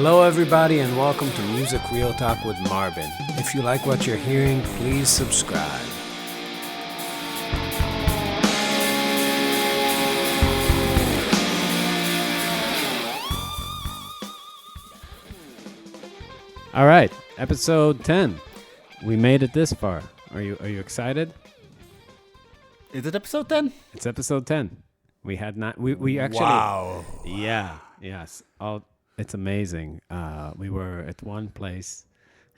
Hello everybody and welcome to Music Real Talk with Marbin. If you like what you're hearing, please subscribe. All right, episode 10. We made it this far. Are you excited? Is it episode 10? It's episode 10. We actually Wow. Yeah, yes. It's amazing. We were at one place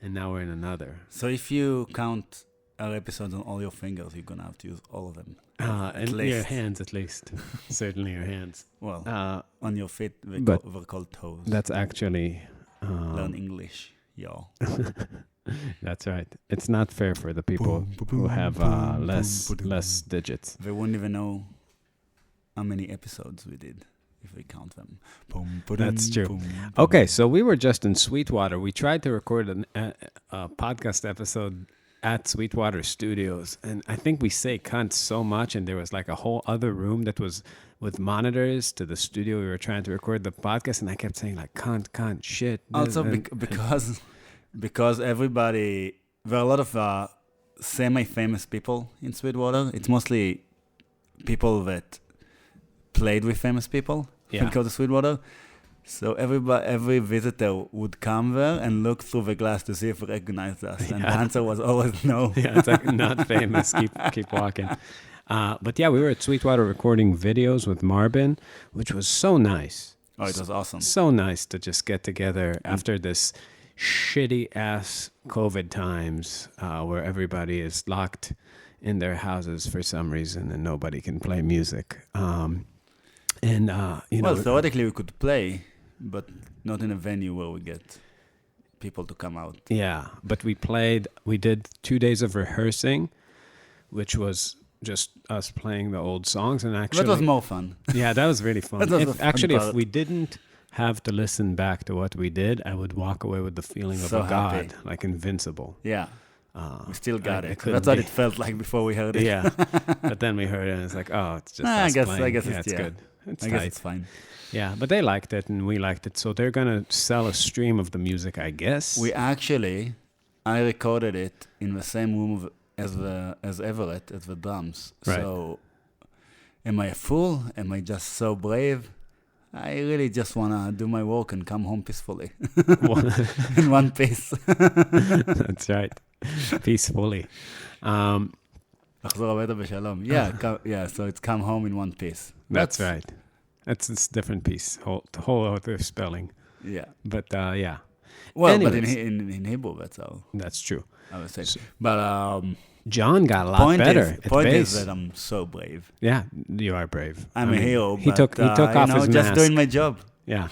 and now we're in another. So if you count our episodes on all your fingers, you're going to have to use all of them. And your hands at least. Certainly your hands. Well, on your feet, we're called toes. That's actually... Learn English, y'all. That's right. It's not fair for the people who have less digits. They won't even know how many episodes we did if we count them. That's true. Okay, so we were just in Sweetwater. We tried to record a podcast episode at Sweetwater Studios, and I think we say cunt so much, and there was like a whole other room that was with monitors to the studio we were trying to record the podcast, and I kept saying like cunt, shit. Also because everybody, there are a lot of semi-famous people in Sweetwater. It's mostly people that played with famous people. Yeah. Go to Sweetwater. So every visitor would come there and look through the glass to see if they recognized us. And the answer was always no. Yeah, it's like not famous. Keep walking. But yeah, we were at Sweetwater recording videos with Marbin, which was so nice. Oh, it was awesome. So nice to just get together after this shitty ass COVID times where everybody is locked in their houses for some reason and nobody can play music. Theoretically we could play, but not in a venue where we get people to come out. Yeah, but we did 2 days of rehearsing, which was just us playing the old songs. And actually, that was more fun. Yeah, that was really fun. If we didn't have to listen back to what we did, I would walk away with the feeling of a god, like invincible. Yeah. We still got it. That's what it felt like before we heard it. Yeah, but then we heard it and it's like, oh, it's just I guess it's good. I guess it's fine. Yeah, but they liked it and we liked it. So they're going to sell a stream of the music, I guess. I recorded it in the same room as Everett, at the drums. Right. So am I a fool? Am I just so brave? I really just want to do my work and come home peacefully. In one piece. That's right. Peacefully. Yeah, so it's come home in one piece. That's right. That's a different piece. Whole other spelling. Yeah. But yeah. Well, anyways, but in Hebrew, that's all. That's true. I would say. So, but John got a lot better. Point is that I'm so brave. Yeah, you are brave. I'm a hero. He took off his just mask. Doing my job. Yeah.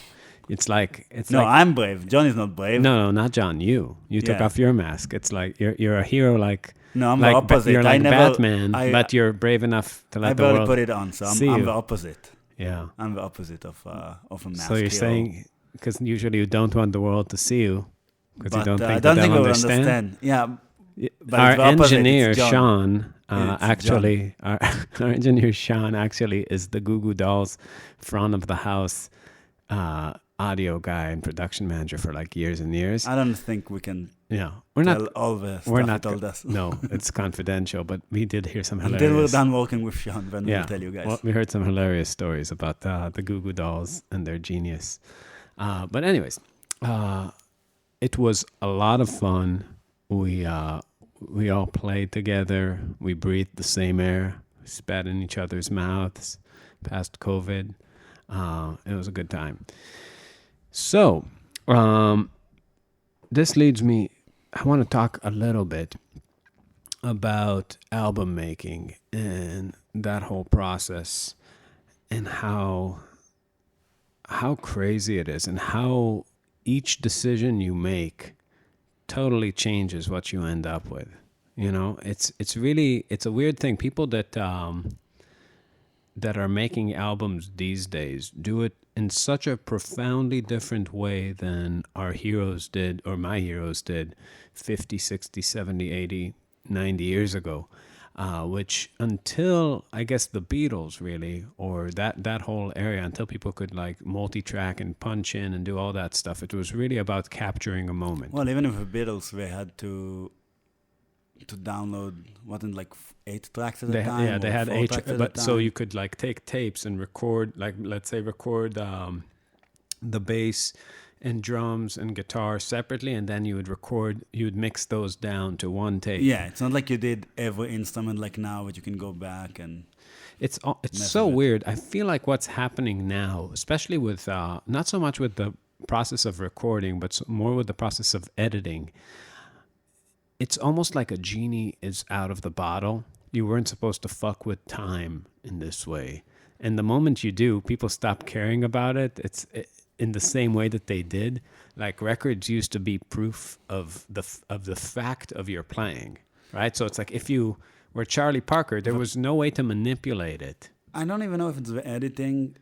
It's like I'm brave. John is not brave. No, not John. You took off your mask. It's like you're a hero. Like no, I'm the opposite. You're like Batman, but you're brave enough to let the world. I barely put it on, so I'm the opposite. Yeah, I'm the opposite of a mask. So you're saying because usually you don't want the world to see you because you don't think I don't think they'll we understand. Yeah. But our engineer Sean our engineer Sean actually is the Goo Goo Dolls front of the house audio guy and production manager for like years and years. I don't think we can we're tell not all the stuff we're he not told us. No, it's confidential, but we did hear some hilarious. Until we're done working with Sean, then we'll tell you guys. Well, we heard some hilarious stories about the Goo Goo Dolls and their genius. But anyways, it was a lot of fun. We all played together. We breathed the same air, spat in each other's mouths, past COVID. It was a good time. So, this leads me, I want to talk a little bit about album making and that whole process and how crazy it is and how each decision you make totally changes what you end up with. You know, it's a weird thing. People that are making albums these days do it in such a profoundly different way than our heroes did, or my heroes did 50, 60, 70, 80, 90 years ago. which until I guess the Beatles really, or that whole area, until people could like multi-track and punch in and do all that stuff, it was really about capturing a moment. Well, even with the Beatles, they had to download, wasn't like 8 tracks at a time? Yeah, they or had 4 eight, tracks at a but so time? you could like take tapes and record, like let's say record the bass and drums and guitar separately, and then you would mix those down to one tape. Yeah, it's not like you did every instrument like now, but you can go back and... It's mess so with it. weird. I feel like what's happening now, especially with not so much with the process of recording, but more with the process of editing. It's almost like a genie is out of the bottle. You weren't supposed to fuck with time in this way, and the moment you do, people stop caring about it. In the same way that they did. Like records used to be proof of the fact of your playing, right? So it's like if you were Charlie Parker, there was no way to manipulate it. I don't even know if it's the editing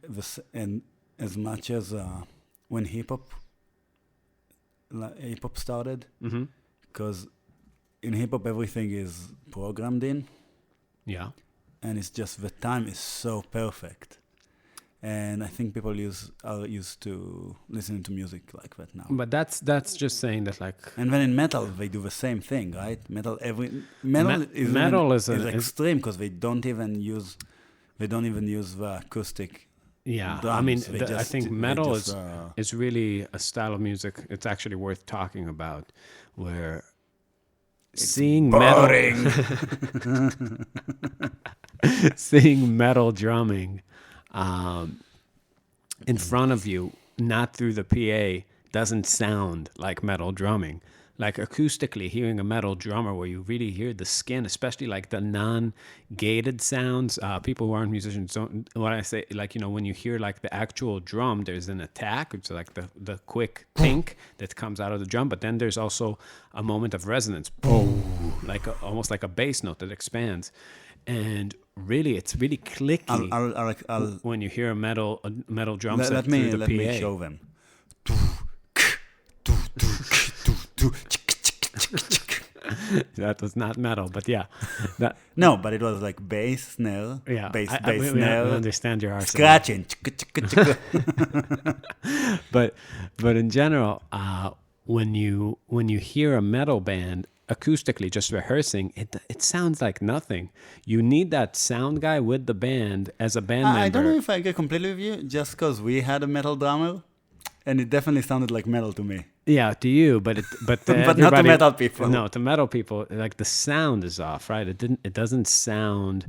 and as much as when hip-hop started, because in hip-hop everything is programmed in, Yeah. and it's just the time is so perfect. And I think people are used to listening to music like that now. But that's just saying that like And then in metal, they do the same thing, right? Metal is extreme because they don't even use the acoustic. yeah. drums. I mean, I think they metal just, is really a style of music. It's actually worth talking about, where seeing boring. seeing metal drumming in front of you, not through the PA, doesn't sound like metal drumming. Like acoustically, hearing a metal drummer where you really hear the skin, especially like the non-gated sounds. People who aren't musicians don't. When I say like, when you hear like the actual drum, there's an attack, which is like the quick pink that comes out of the drum, but then there's also a moment of resonance, boom, like almost like a bass note that expands. And really, it's really clicky when you hear a metal drum set through the PA. Let me show them. That was not metal, but yeah. No, but it was like bass, snare, Yeah, bass, I snare, understand your arsenal. scratching. But in general, when you hear a metal band acoustically just rehearsing, it sounds like nothing. You need that sound guy with the band as a band member. I don't know if I agree completely with you, just because we had a metal drummer, and it definitely sounded like metal to me. Yeah, to you, but But not to metal people. No, to metal people, like the sound is off, right? It doesn't sound.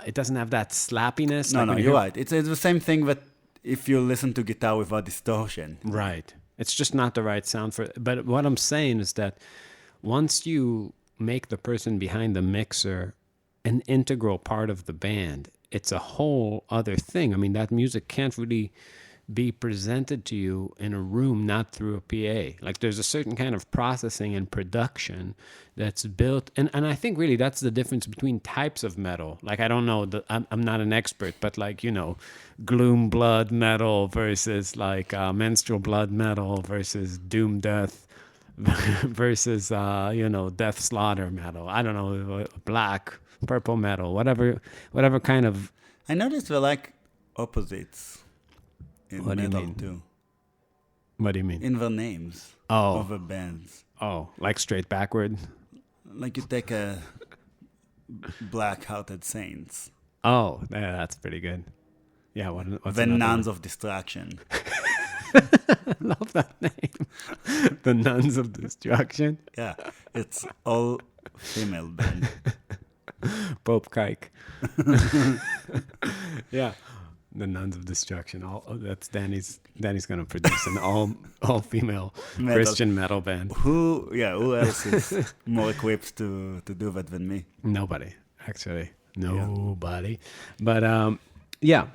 It doesn't have that slappiness. No, like no, when you you're hear- right. It's the same thing that if you listen to guitar without distortion. Right. It's just not the right sound for. But what I'm saying is that once you make the person behind the mixer an integral part of the band, it's a whole other thing. I mean, that music can't really be presented to you in a room, not through a PA. Like there's a certain kind of processing and production that's built. And I think really that's the difference between types of metal. Like, I don't know, I'm not an expert, but like, gloom blood metal versus like menstrual blood metal versus doom death versus, death slaughter metal. I don't know, black, purple metal, whatever kind of. I noticed they're like opposites in What do you metal mean? too. What do you mean? In the names Oh. of the bands. Oh, like straight backward? Like you take a Black-Hearted Saints. Oh, yeah, that's pretty good. Yeah, what's The another Nuns one? of Distraction. I love that name. The Nuns of Destruction. Yeah, it's all female band. Pope Kike. Yeah. The Nuns of Destruction. That's Dani's gonna produce an all female Metal. Christian metal band. Who else is more equipped to do that than me? Nobody, actually. Nobody. But yeah.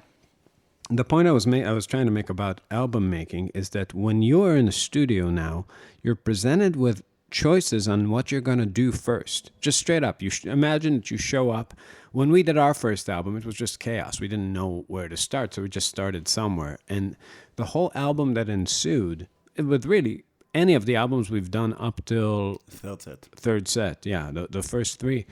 The point I was trying to make about album making is that when you're in a studio now, you're presented with choices on what you're going to do first. Just straight up. Imagine that you show up. When we did our first album, it was just chaos. We didn't know where to start, so we just started somewhere. And the whole album that ensued, with really any of the albums we've done up till Third set. third set, yeah, the first three,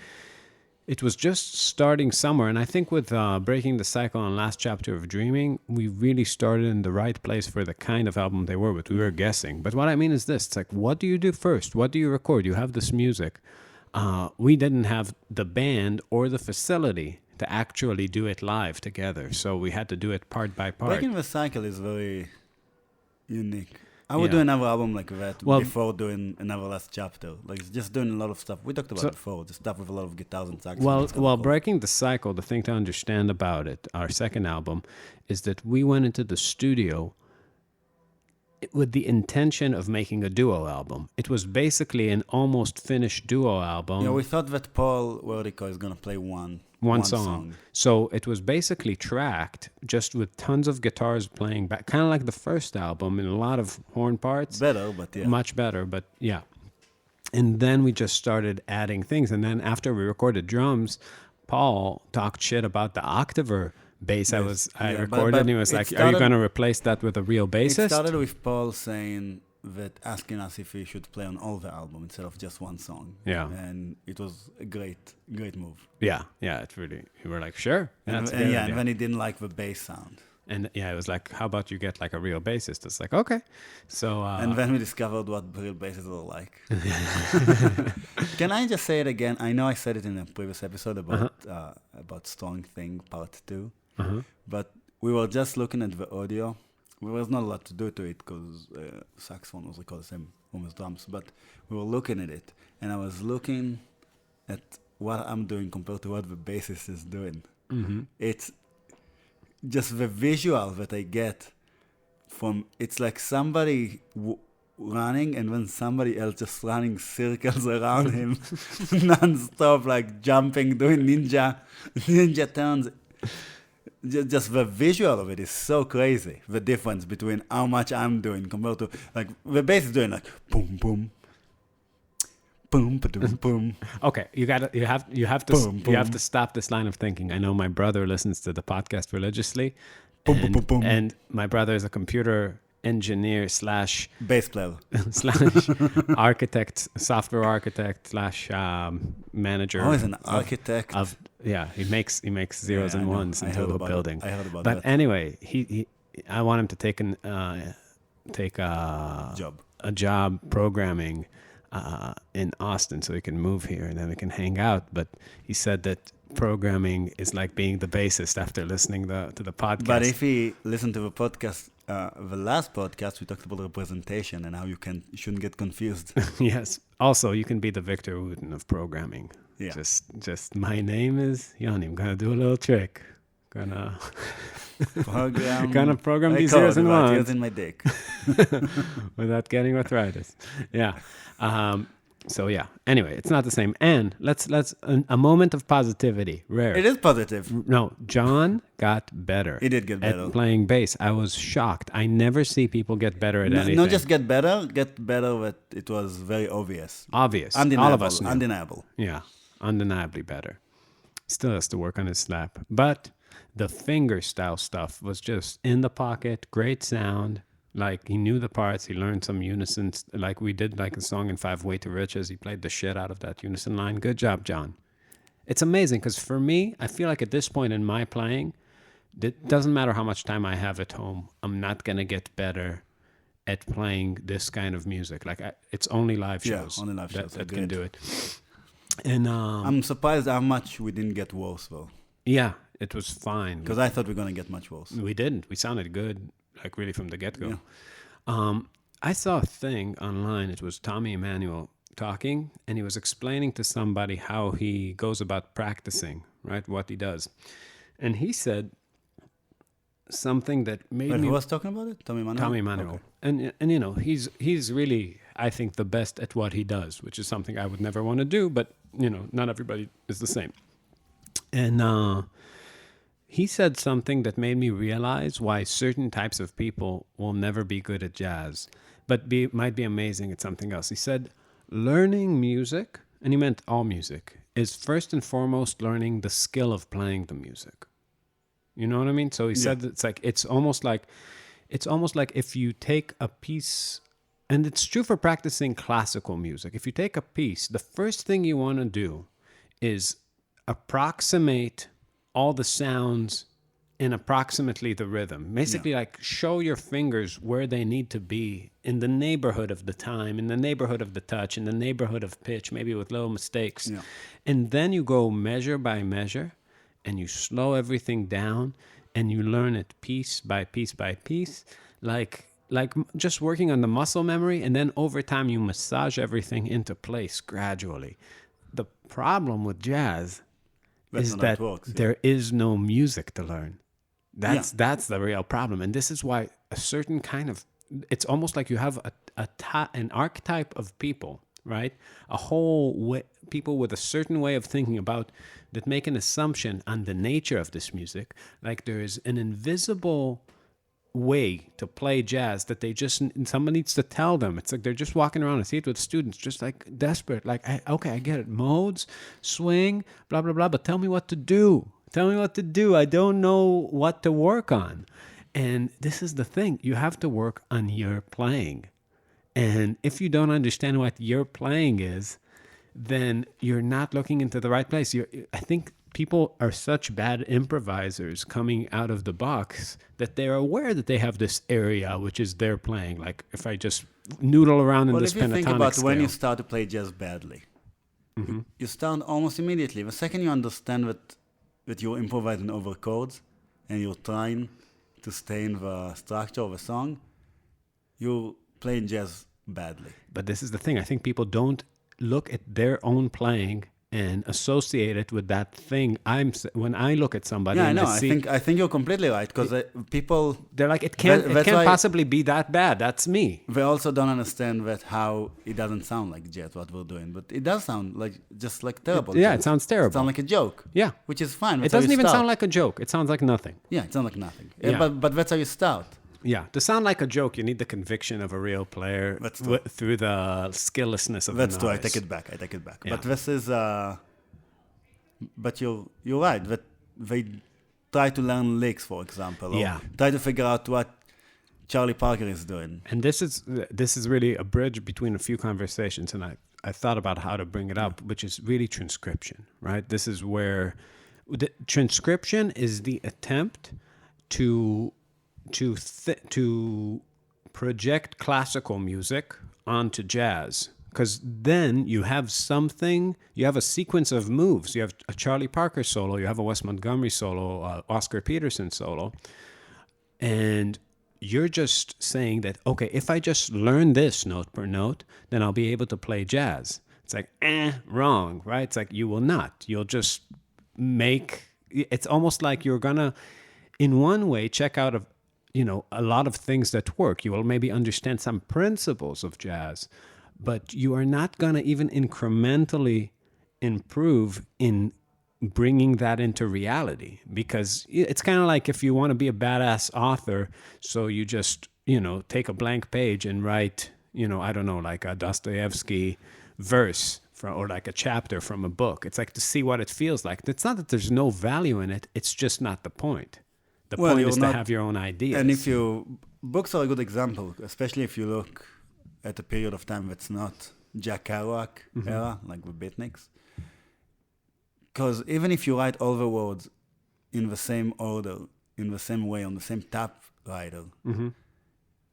it was just starting somewhere. And I think with Breaking the Cycle and Last Chapter of Dreaming, we really started in the right place for the kind of album they were, but we were guessing. But what I mean is this, it's like, what do you do first? What do you record? You have this music. We didn't have the band or the facility to actually do it live together. So we had to do it part by part. Breaking the Cycle is very unique. I would do another album like that before doing another Last Chapter. Like just doing a lot of stuff. We talked about it before, the stuff with a lot of guitars and saxophones. Well, Breaking the Cycle, the thing to understand about it, our second album, is that we went into the studio with the intention of making a duo album. It was basically an almost finished duo album. Yeah, we thought that Paul Werdico is going to play one song. So it was basically tracked just with tons of guitars playing back, kind of like the first album, and a lot of horn parts. Better, but yeah. Much better, but yeah. And then we just started adding things. And then after we recorded drums, Paul talked shit about the Octaver bass I recorded, and he was like, are you going to replace that with a real bassist? It started with Paul saying that, asking us if we should play on all the album instead of just one song. Yeah. And it was a great move. Yeah, it really, we were like, sure. And then he didn't like the bass sound. And yeah, it was like, how about you get like a real bassist? It's like, okay. So and then we discovered what real bassists were like. Can I just say it again? I know I said it in a previous episode about Strong Thing Part 2. But we were just looking at the audio. There was not a lot to do to it because saxophone was recorded the same room as drums. But we were looking at it, and I was looking at what I'm doing compared to what the bassist is doing. It's just the visual that I get from. It's like somebody running, and then somebody else just running circles around him, non-stop, like jumping, doing ninja turns. Just the visual of it is so crazy. The difference between how much I'm doing compared to, like, the bass is doing like boom boom, boom boom boom. Okay, you have to stop this line of thinking. I know my brother listens to the podcast religiously, and my brother is a computer engineer slash bass player slash architect, software architect slash manager. Oh, he's an architect. He makes zeros and ones into a building. I heard about that. But anyway, I want him to take a job programming in Austin so he can move here and then we can hang out. But he said that programming is like being the bassist after listening to the podcast. But if he listened to the podcast, the last podcast, we talked about representation and how you shouldn't get confused. Yes. Also, you can be the Victor Wooten of programming. Yeah. Just my name is Yoni. I'm gonna do a little trick. Gonna program these zeros and ones using my dick without getting arthritis. Yeah. So yeah. Anyway, it's not the same. And let's a moment of positivity. Rare. It is positive. No, John got better. He did get better at playing bass. I was shocked. I never see people get better at anything. Not just get better, but it was very obvious. Undeniable. All of us knew. Undeniable. Yeah, undeniably better. Still has to work on his slap, but the finger style stuff was just in the pocket. Great sound. Like, he knew the parts, he learned some unisons, like we did like a song in 5 Way to Riches. He played the shit out of that unison line. Good job, John. It's amazing, because for me, I feel like at this point in my playing, it doesn't matter how much time I have at home, I'm not going to get better at playing this kind of music. Like, it's only live shows, that can do it. And I'm surprised how much we didn't get worse, though. Yeah, it was fine. Because I thought we were going to get much worse. We didn't. We sounded good. Like really from the get-go. Yeah. I saw a thing online. It was Tommy Emmanuel talking, and he was explaining to somebody how he goes about practicing, right? What he does. And he said something that made me... Who was talking about it? Tommy Emmanuel? Tommy Emmanuel. Okay. And you know, he's really, I think, the best at what he does, which is something I would never want to do, but, you know, not everybody is the same. And... he said something that made me realize why certain types of people will never be good at jazz, but might be amazing at something else. He said, learning music, and he meant all music, is first and foremost learning the skill of playing the music. You know what I mean? So he said that it's almost like if you take a piece, and it's true for practicing classical music. If you take a piece, the first thing you want to do is approximate all the sounds in approximately the rhythm. Basically, like show your fingers where they need to be in the neighborhood of the time, in the neighborhood of the touch, in the neighborhood of pitch, maybe with little mistakes. Yeah. And then you go measure by measure and you slow everything down and you learn it piece by piece by piece, like just working on the muscle memory. And then over time, you massage everything into place gradually. The problem with jazz is that there is no music to learn. That's the real problem. And this is why a certain kind of, it's almost like you have an archetype of people, right? A whole way, people with a certain way of thinking about that make an assumption on the nature of this music. Like there is an invisible way to play jazz that someone needs to tell them. It's like they're just walking around. I see it with students, just like desperate. Like, I get it. Modes, swing, blah, blah, blah. But tell me what to do. Tell me what to do. I don't know what to work on. And this is the thing. You have to work on your playing. And if you don't understand what your playing is, then you're not looking into the right place. I think people are such bad improvisers coming out of the box that they're aware that they have this area which is their playing. Like if I just noodle around in this pentatonic scale. Well, if you think about when you start to play jazz badly, you start almost immediately. The second you understand that you're improvising over chords and you're trying to stay in the structure of a song, you're playing jazz badly. But this is the thing. I think people don't look at their own playing and associate it with that thing. When I look at somebody, yeah, I know. I think you're completely right because people, they're like, it can't possibly be that bad. That's me. They also don't understand that how it doesn't sound like jazz what we're doing, but it does sound like just like terrible. It sounds terrible. It sounds like a joke. Yeah, which is fine. It doesn't even sound like a joke. It sounds like nothing. Yeah, it sounds like nothing. Yeah. But that's how you start. Yeah, to sound like a joke, you need the conviction of a real player through the skilllessness of the novice. That's true. I take it back. Yeah. But this is. But you're right that they try to learn licks, for example, or try to figure out what Charlie Parker is doing. And this is really a bridge between a few conversations, and I thought about how to bring it up, which is really transcription, right? This is where transcription is the attempt to project classical music onto jazz. Because then you have a sequence of moves. You have a Charlie Parker solo, you have a Wes Montgomery solo, Oscar Peterson solo. And you're just saying that, okay, if I just learn this note per note, then I'll be able to play jazz. It's like, wrong, right? It's like, you will not. You'll just it's almost like you're going to, in one way, check out a lot of things that work. You will maybe understand some principles of jazz, but you are not going to even incrementally improve in bringing that into reality, because it's kind of like if you want to be a badass author, so you just, take a blank page and write, I don't know, like a Dostoevsky verse or like a chapter from a book. It's like to see what it feels like. It's not that there's no value in it. It's just not the point. The point is to have your own ideas. And books are a good example, especially if you look at a period of time that's not Jack Kerouac era, like the beatniks. Because even if you write all the words in the same order, in the same way, on the same typewriter,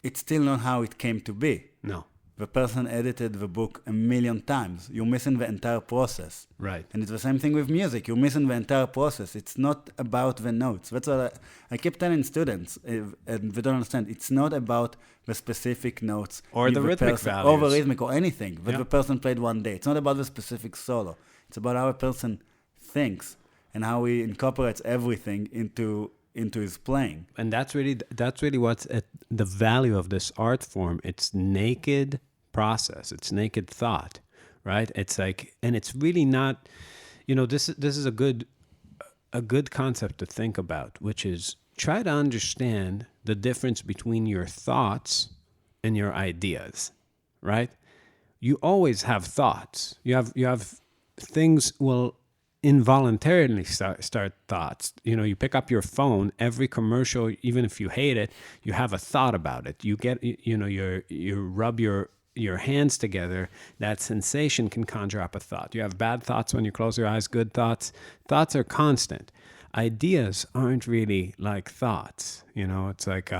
it's still not how it came to be. No. The person edited the book 1,000,000 times. You're missing the entire process. Right. And it's the same thing with music. You're missing the entire process. It's not about the notes. That's what I keep telling students, and they don't understand. It's not about the specific notes. Or the rhythmic values. Or the rhythmic or anything that the person played one day. It's not about the specific solo. It's about how a person thinks and how he incorporates everything into his playing. And that's really what's at the value of this art form. It's naked process. It's naked thought, right? It's like, and it's really not, this is a good concept to think about, which is try to understand the difference between your thoughts and your ideas, right? You always have thoughts. You have things will involuntarily start thoughts. You pick up your phone, every commercial, even if you hate it, you have a thought about it. You get, you rub your your hands together, that sensation can conjure up a thought. You have bad thoughts when you close your eyes, good thoughts. Thoughts are constant. Ideas aren't really like thoughts. It's like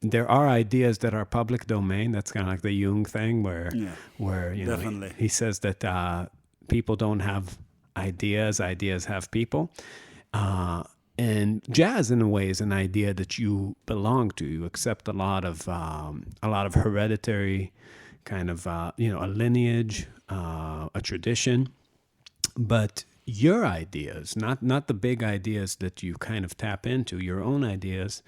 there are ideas that are public domain. That's kind of like the Jung thing where definitely. he says that people don't have ideas have people. And jazz, in a way, is an idea that you belong to. You accept a lot of hereditary kind of a lineage, a tradition, but your ideas, not the big ideas that you kind of tap into, your own ideas.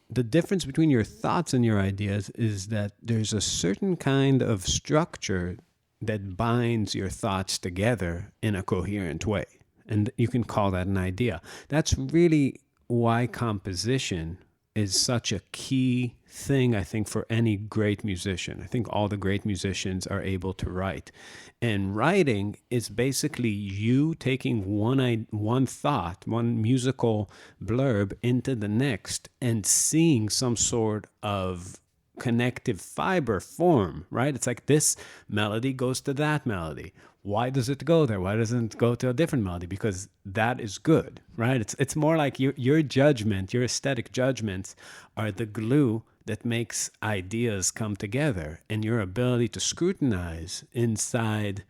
The difference between your thoughts and your ideas is that there's a certain kind of structure that binds your thoughts together in a coherent way. And you can call that an idea. That's really why composition is such a key thing, I think, for any great musician. I think all the great musicians are able to write. And writing is basically you taking one thought, one musical blurb into the next and seeing some sort of connective fiber form, right? It's like this melody goes to that melody. Why does it go there? Why doesn't it go to a different melody? Because that is good, right? It's more like your judgment, your aesthetic judgments are the glue that makes ideas come together, and your ability to scrutinize inside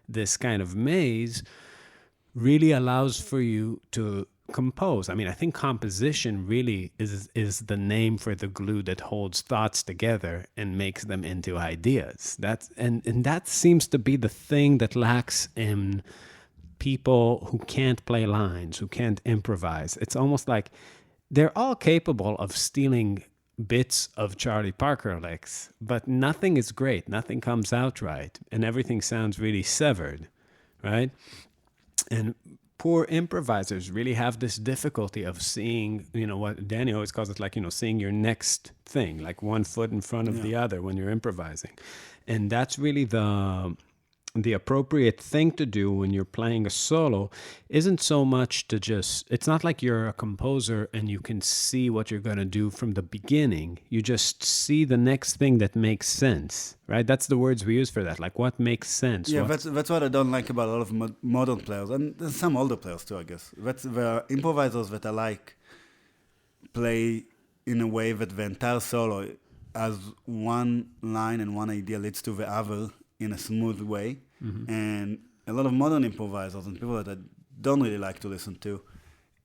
this kind of maze really allows for you to compose. I mean, I think composition really is the name for the glue that holds thoughts together and makes them into ideas. And that seems to be the thing that lacks in people who can't play lines, who can't improvise. It's almost like they're all capable of stealing bits of Charlie Parker licks, but nothing is great. Nothing comes out right, and everything sounds really severed, right? And poor improvisers really have this difficulty of seeing, what Dani always calls it, like, seeing your next thing, like one foot in front of the other when you're improvising. And that's really the appropriate thing to do when you're playing a solo. Isn't so much to it's not like you're a composer and you can see what you're going to do from the beginning. You just see the next thing that makes sense, right? That's the words we use for that, like what makes sense. Yeah, that's what I don't like about a lot of modern players, and some older players too, I guess. That's the improvisers that I like play in a way that the entire solo, as one line and one idea leads to the other in a smooth way. Mm-hmm. And a lot of modern improvisers and people that I don't really like to listen to,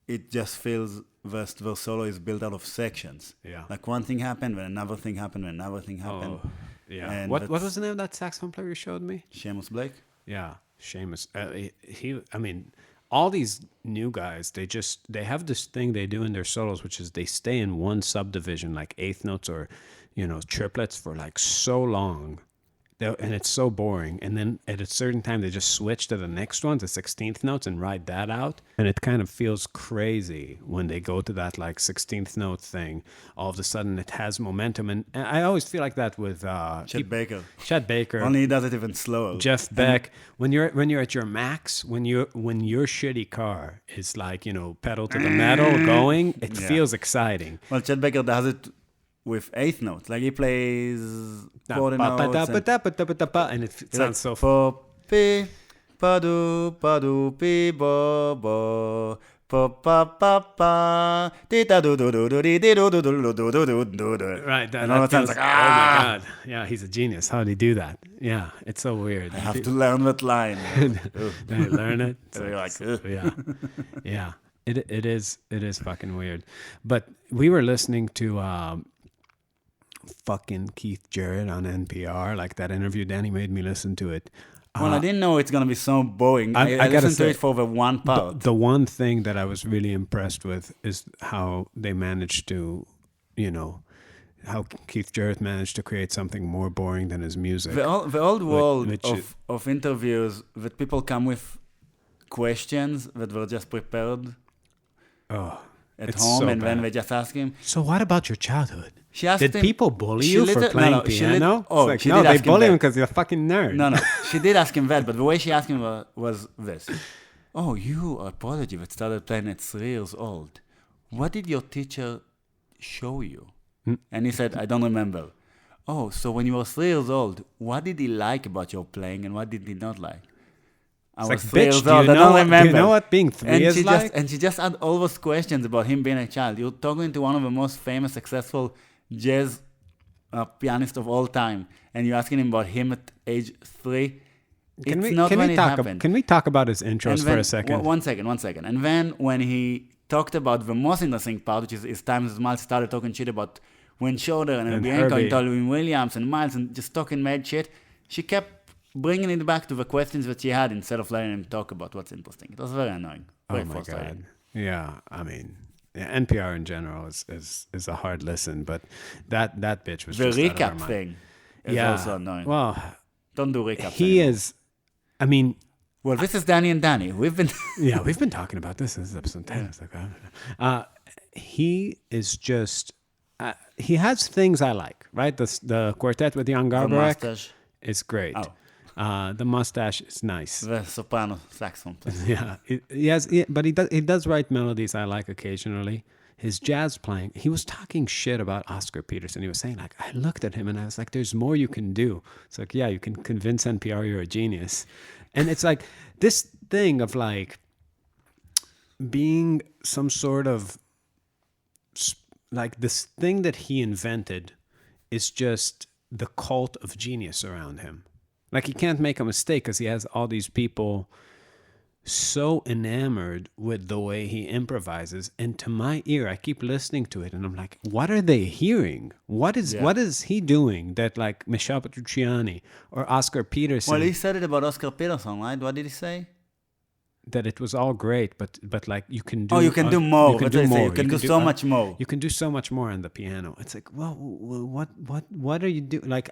it just feels that the solo is built out of sections. Yeah. Like one thing happened, then another thing happened, then another thing happened. Oh, yeah. And what was the name of that saxophone player you showed me? Seamus Blake. Yeah, Seamus. All these new guys, they have this thing they do in their solos, which is they stay in one subdivision, like eighth notes or, triplets for like so long. And it's so boring. And then at a certain time, they just switch to the next one, the 16th notes, and ride that out. And it kind of feels crazy when they go to that like 16th note thing. All of a sudden, it has momentum. And I always feel like that with Chet Baker. Chet Baker. Only he does it even slower. Jeff Beck. When you're at your max, when your shitty car is like, pedal to the metal going, it feels exciting. Well, Chet Baker does it with eighth notes, like he plays quarter notes, and it sounds so fun. Right, that sounds like, oh my god, yeah, he's a genius. How did he do that? Yeah, it's so weird. I have to learn that line. Then you learn it. Yeah. It is fucking weird. But we were listening to fucking Keith Jarrett on NPR, like that interview. Dani made me listen to it. Well, I didn't know it's going to be so boring. I listened to it for the one part. The one thing that I was really impressed with is how they managed to, how Keith Jarrett managed to create something more boring than his music. The old world of interviews that people come with questions that were just prepared at home, so and then they just ask him. So what about your childhood? Did people bully you for playing piano? They bully him because you're a fucking nerd. No, she did ask him that, but the way she asked him was this. Oh, you are a prodigy that started playing at 3 years old. What did your teacher show you? And he said, I don't remember. oh, so when you were 3 years old, what did he like about your playing and what did he not like? I It's was like, 3 bitch, years do you old. I know don't what, remember. do you know what being 3 is like? And she just had all those questions about him being a child. You're talking to one of the most famous, successful jazz pianists of all time, and you're asking him about him at age 3. Can It's we, not can when we it talk, happened. can we talk about his intros And for then, a second? One second. And then when he talked about the most interesting part, which is his times as Miles started talking shit about Wayne Shorter and Bianco Herbie. and Tolwyn Williams and Miles and just talking mad shit, she kept bringing it back to the questions that she had instead of letting him talk about what's interesting. It was very annoying. Very Oh my frustrating. god! Yeah, I mean, yeah, NPR in general is a hard listen, but that bitch was The just out of her recap mind. thing is Yeah, also annoying. well, Don't do recaps he anymore. is. I mean, Well, this is Dani and Dani. We've been... yeah, we've been talking about this. This is episode 10. It's like, he is just. He has things I like, right? The quartet with Jan the Garbarek mustache. is great. Oh. The mustache is nice. The soprano saxophone player. Yeah, but he does write melodies I like occasionally. His jazz playing, he was talking shit about Oscar Peterson. He was saying, like, I looked at him and I was like, there's more you can do. It's like, yeah, you can convince NPR you're a genius. And it's like this thing of like being some sort of like this thing that he invented is just the cult of genius around him. Like he can't make a mistake because he has all these people so enamored with the way he improvises. And to my ear, I keep listening to it and I'm like, what are they hearing? What is he doing that like Michel Petrucciani or Oscar Peterson? Well, he said it about Oscar Peterson, right? What did he say? That it was all great, but like you can do. Oh, you can do more. You can That's do what I say. more. You can do so much more. You can do so much more on the piano. It's like, well, what are you doing? Like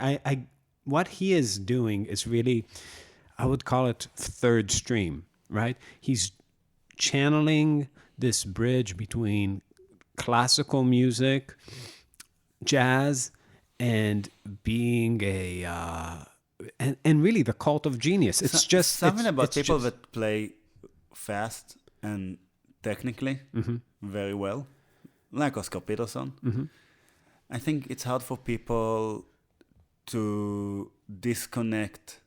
what he is doing is really, I would call it third stream, right? He's channeling this bridge between classical music, jazz, and being and really the cult of genius. It's just something about it's people just, that play fast and technically very well, like Oscar Peterson. I think it's hard for people to disconnect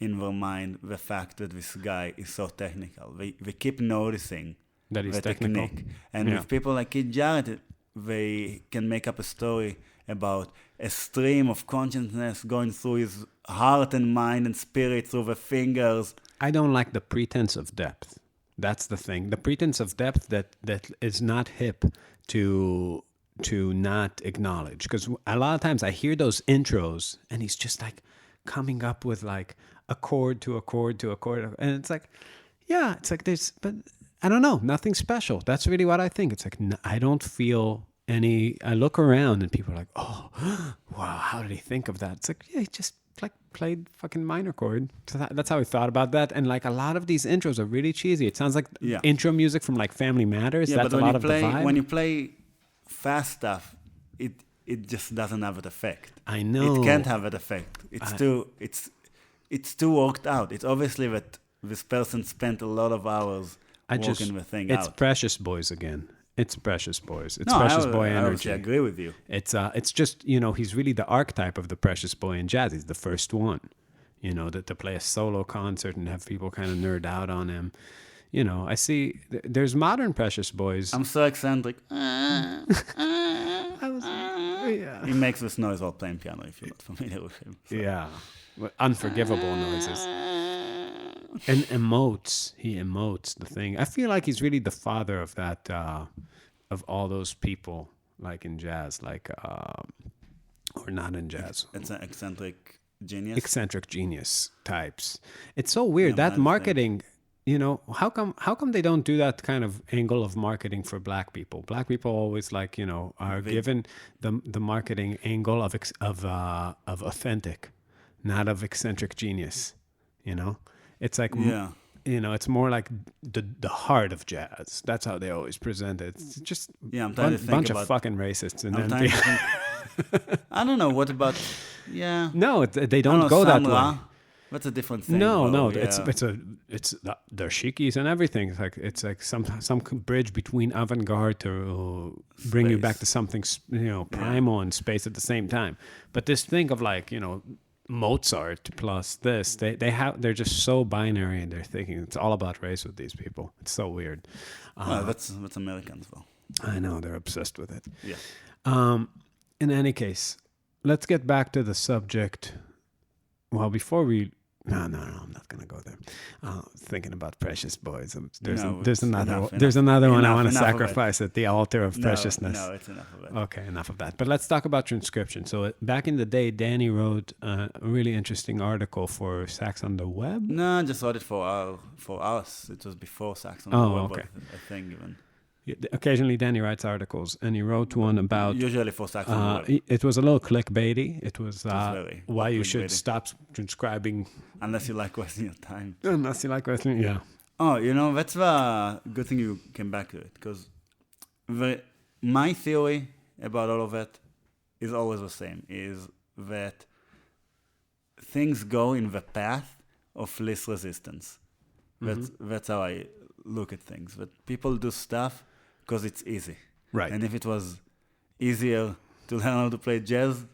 in their mind the fact that this guy is so technical. They keep noticing that he's the technical. technique. And with people like Kid Jarrett, they can make up a story about a stream of consciousness going through his heart and mind and spirit through the fingers. I don't like the pretense of depth. That's the thing. The pretense of depth that is not hip to not acknowledge. Because a lot of times I hear those intros and he's just like coming up with like a chord to a chord to a chord. And it's like, yeah, it's like there's, but I don't know, nothing special. That's really what I think. It's like, I don't feel any, I look around and people are like, oh, wow, how did he think of that? It's like, yeah, he just like played fucking minor chord. So that's how I thought about that. And like a lot of these intros are really cheesy. It sounds like intro music from like Family Matters. Yeah, That's but a lot of the vibe. when you play fast stuff, it just doesn't have that effect. I know. It can't have that effect. It's too worked out. It's obviously that this person spent a lot of hours working the thing out. It's Precious Boys again. It's Precious Boys. It's No, Precious Boy I energy. obviously agree with you. It's just, he's really the archetype of the Precious Boy in jazz. He's the first one, that to play a solo concert and have people kind of nerd out on him. I see there's modern Precious Boys. I'm so eccentric. Yeah. He makes this noise while playing piano, if you're not familiar with him. So. Yeah. Unforgivable noises. And emotes. He emotes the thing. I feel like he's really the father of that, of all those people, like in jazz, like, or not in jazz. It's an eccentric genius. Eccentric genius types. It's so weird. That marketing, how come they don't do that kind of angle of marketing for black people? Black people always are given the marketing angle of authentic, not of eccentric genius, It's like, it's more like the heart of jazz. That's how they always present it. It's just I'm trying to think bunch about, of fucking racists. And then I don't know, what about, no, they don't go that way. That's a different thing. No, Yeah. they're shikis and everything. It's like some bridge between avant-garde to bring you back to something primal and space at the same time. But this thing of Mozart plus this, they're just so binary in their thinking. It's all about race with these people. It's so weird. Well, that's Americans, though. I know they're obsessed with it. Yeah. In any case, let's get back to the subject. Well, before we... No, I'm not going to go there. Thinking about precious boys. There's another one I want to sacrifice at the altar of preciousness. No, it's enough of it. Okay, enough of that. But let's talk about transcription. So back in the day, Dani wrote a really interesting article for Sax on the Web. No, I just wrote it for us. It was before Sax on the Web, okay. I think even. Occasionally, Dani writes articles, and he wrote one about... Usually for Sax on the Web. It was a little clickbaity. It was why you should clickbaity. stop transcribing... Unless you like wasting your time. Unless you like wasting... Yeah. Oh, that's the good thing you came back to it. Because my theory about all of it is always the same. Is that things go in the path of least resistance. That's how I look at things. That people do stuff because it's easy. Right. And if it was easier to learn how to play jazz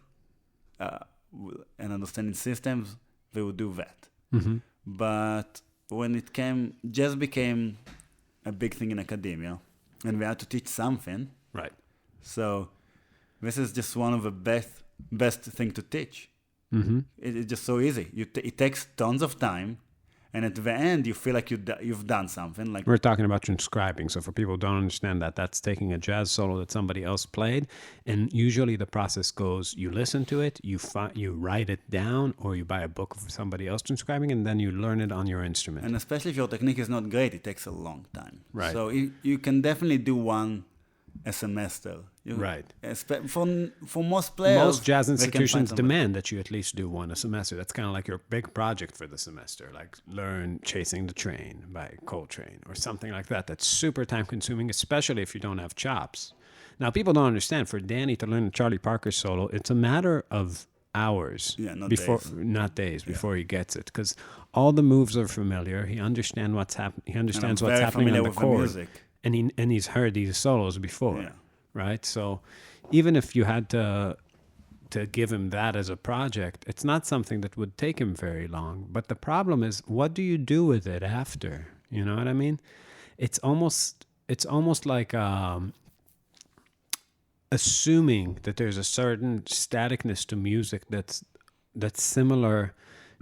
and understanding systems, they would do that. Mm-hmm. But when jazz became a big thing in academia, and we had to teach something. Right. So this is just one of the best thing to teach. Mm-hmm. It's just so easy. It takes tons of time. And at the end, you feel like you've done something. Like we're talking about transcribing. So for people who don't understand that, that's taking a jazz solo that somebody else played. And usually the process goes, you listen to it, you write it down, or you buy a book of somebody else transcribing, and then you learn it on your instrument. And especially if your technique is not great, it takes a long time. Right. So you can definitely do one a semester. Right. For most players, most jazz institutions demand that you at least do one a semester. That's kind of like your big project for the semester, like learn Chasing the Train by Coltrane or something like that. That's super time consuming, especially if you don't have chops. Now, people don't understand. For Dani to learn Charlie Parker solo, it's a matter of hours, not days before he gets it, because all the moves are familiar. He understands what's happening. He understands what's happening on the chord. And he's heard these solos before, right? So even if you had to give him that as a project, it's not something that would take him very long. But the problem is, what do you do with it after? You know what I mean? It's almost like assuming that there's a certain staticness to music that's similar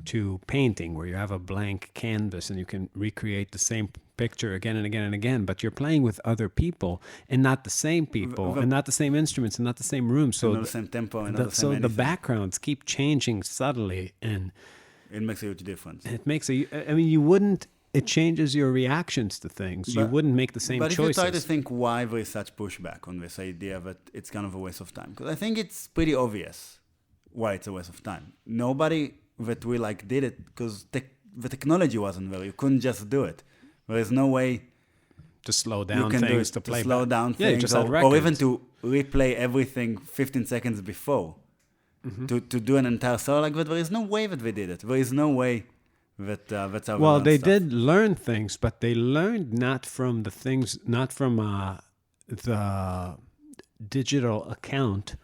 to painting, where you have a blank canvas and you can recreate the same picture again and again and again, but you're playing with other people and not the same people and not the same instruments and not the same room. So not the same tempo and not the same anything. The backgrounds keep changing subtly, and it makes a huge difference. It changes your reactions to things. You wouldn't make the same choices. But if you try to think why there is such pushback on this idea that it's kind of a waste of time, because I think it's pretty obvious why it's a waste of time. Nobody that we did it because the technology wasn't there. You couldn't just do it. There is no way to slow down things, to play slow down things, or even to replay everything 15 seconds before. Mm-hmm. to do an entire solo like that. There is no way that they did it. There is no way that that's how. Well, they did learn things, but they learned not from the digital account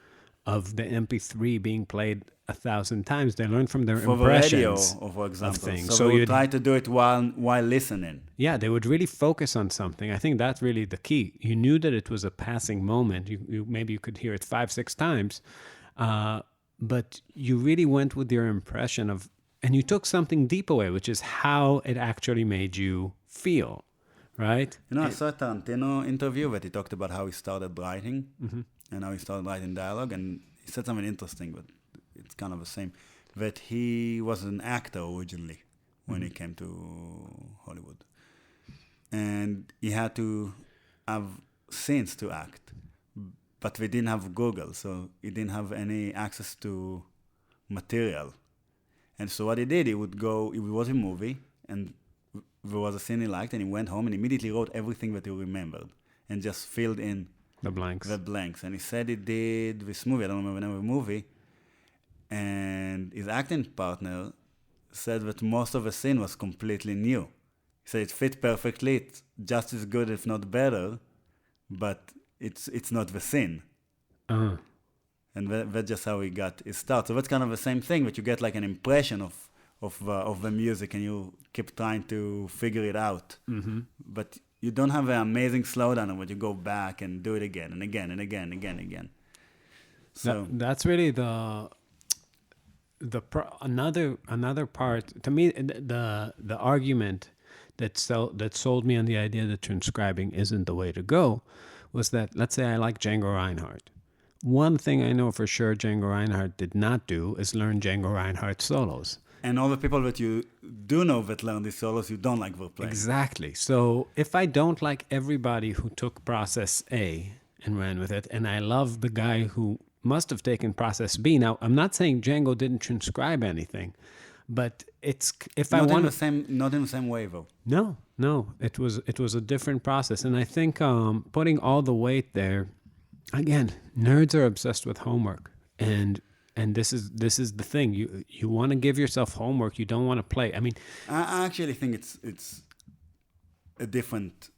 of the MP3 being played 1,000 times. They learn from their impressions the radio, for example. of things. So you try to do it while listening. Yeah, they would really focus on something. I think that's really the key. You knew that it was a passing moment. Maybe you could hear it 5-6 times, but you really went with your impression of, and you took something deep away, which is how it actually made you feel, right? I saw a Tarantino interview that he talked about how he started writing and how he started writing dialogue, and he said something interesting, but it's kind of the same, that he was an actor originally when he came to Hollywood. And he had to have scenes to act, but we didn't have Google, so he didn't have any access to material. And so what he did, he would watch a movie, and there was a scene he liked, and he went home and immediately wrote everything that he remembered and just filled in the blanks. And he said he did this movie, I don't remember the name of the movie, and his acting partner said that most of the scene was completely new. He said it fit perfectly, it's just as good, if not better, but it's not the scene. Uh, And that's just how he got his start. So that's kind of the same thing, but you get like an impression of the music and you keep trying to figure it out. mm-hmm. But you don't have an amazing slowdown where you go back and do it again and again and again and again and again. So That's really another part to me. The argument that sold me on the idea that transcribing isn't the way to go was that, let's say I like Django Reinhardt. One thing I know for sure Django Reinhardt did not do is learn Django Reinhardt solos. and all the people that you do know that learn these solos, you don't like their playing. Exactly. So if I don't like everybody who took process A and ran with it, and I love the guy who must have taken process B. Now, I'm not saying Django didn't transcribe anything, but it's if I Not in want the same, not in the same way though. no, it was a different process, and I think putting all the weight there. Again, nerds are obsessed with homework, and this is the thing. You want to give yourself homework. You don't want to play. I mean, I actually think it's a different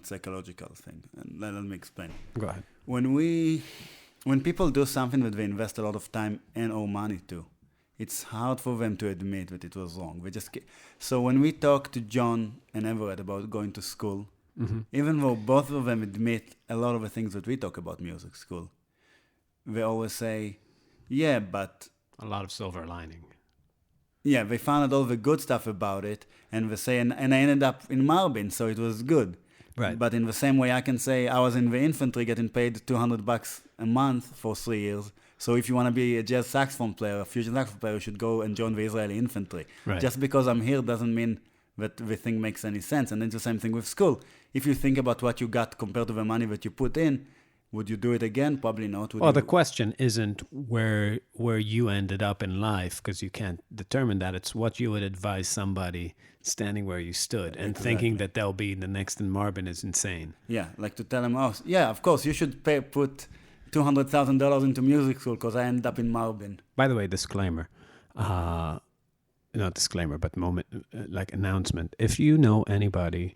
psychological thing. And let me explain. go ahead. When people do something that they invest a lot of time and or money to, it's hard for them to admit that it was wrong. So when we talk to John and Everett about going to school, even though both of them admit a lot of the things that we talk about music school, they always say, yeah, but A lot of silver lining. yeah, they found out all the good stuff about it, and they say, and I ended up in Marbin, so it was good. Right. But in the same way, I can say I was in the infantry getting paid $200 a month for 3 years. So if you want to be a jazz saxophone player, a fusion saxophone player, you should go and join the Israeli infantry. Right. Just because I'm here doesn't mean that the thing makes any sense. And it's the same thing with school. If you think about what you got compared to the money that you put in, would you do it again? Probably not. Well, the question isn't where you ended up in life, because you can't determine that. It's what you would advise somebody standing where you stood and thinking that they'll be the next in Marbin is insane. Yeah, like to tell them, oh, yeah, of course, you should put $200,000 into music school because I ended up in Marbin. By the way, disclaimer. Not disclaimer, but like announcement. If you know anybody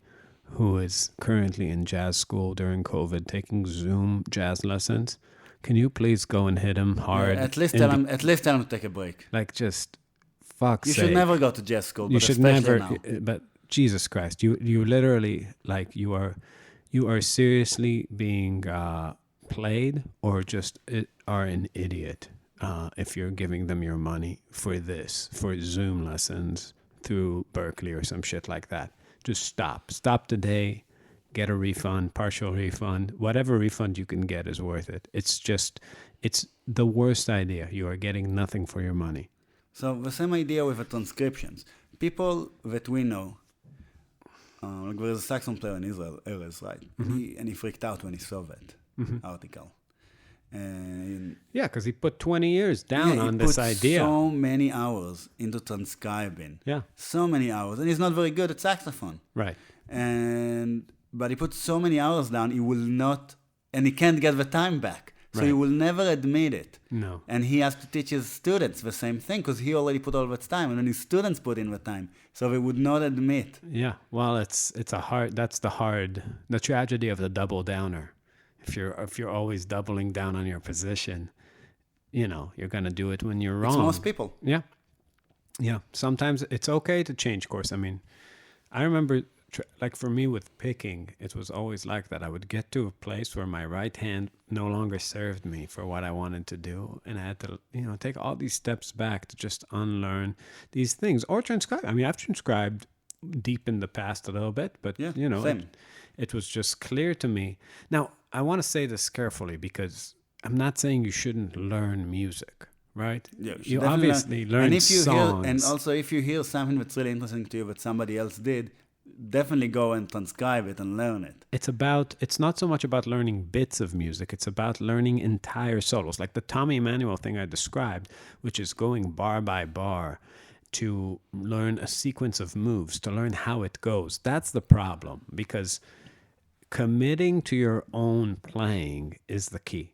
who is currently in jazz school during COVID taking Zoom jazz lessons, can you please go and hit him hard? Yeah, at least tell them to take a break. Like, just fuck's sake. You should never go to jazz school. You but should especially never. now. But Jesus Christ, you literally, like, you are seriously being played, or just are an idiot if you're giving them your money for Zoom lessons through Berkeley or some shit like that. Just stop today, get a refund, partial refund, whatever refund you can get is worth it. It's the worst idea. You are getting nothing for your money. So the same idea with the transcriptions. People that we know, like there was a saxophone player in Israel, Erez, right? And he freaked out when he saw that article. And Yeah, because he put 20 years down on this idea. He put so many hours into transcribing. Yeah. So many hours. And he's not very good at saxophone. Right. But he put so many hours down, and he can't get the time back. So Right. he will never admit it. No. And he has to teach his students the same thing because he already put all that time, and then his students put in the time. So they would not admit. Yeah. Well, that's the tragedy of the double downer. If you're always doubling down on your position, you're going to do it when you're wrong. It's most people. Yeah. Yeah. Sometimes it's okay to change course. I mean, I remember, like, for me with picking, it was always like that. I would get to a place where my right hand no longer served me for what I wanted to do. And I had to, take all these steps back to just unlearn these things or transcribe. I mean, I've transcribed deep in the past a little bit, but, Yeah, same. it was just clear to me. Now, I want to say this carefully because I'm not saying you shouldn't learn music, right? Yeah, you obviously learn songs. And also, if you hear something that's really interesting to you that somebody else did, definitely go and transcribe it and learn it. It's not so much about learning bits of music. It's about learning entire solos, like the Tommy Emmanuel thing I described, which is going bar by bar to learn a sequence of moves, to learn how it goes. That's the problem, because committing to your own playing is the key.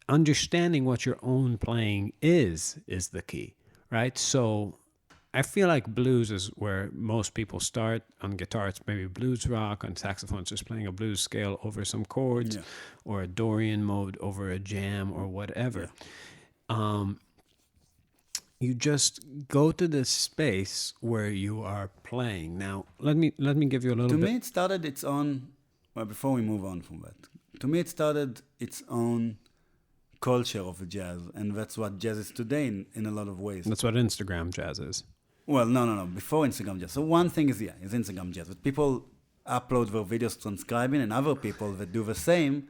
Understanding what your own playing is the key, right? So I feel like blues is where most people start. On guitar, it's maybe blues rock. On saxophone, it's just playing a blues scale over some chords, Yeah. or a Dorian mode over a jam or whatever. Yeah. You just go to this space where you are playing. Now, let me give you a little To bit. me, it started its own. Well, before we move on from that, to me, it started its own culture of jazz, and that's what jazz is today in a lot of ways. That's what Instagram jazz is. Well, no. Before Instagram jazz. So one thing is Instagram jazz. But people upload their videos transcribing, and other people that do the same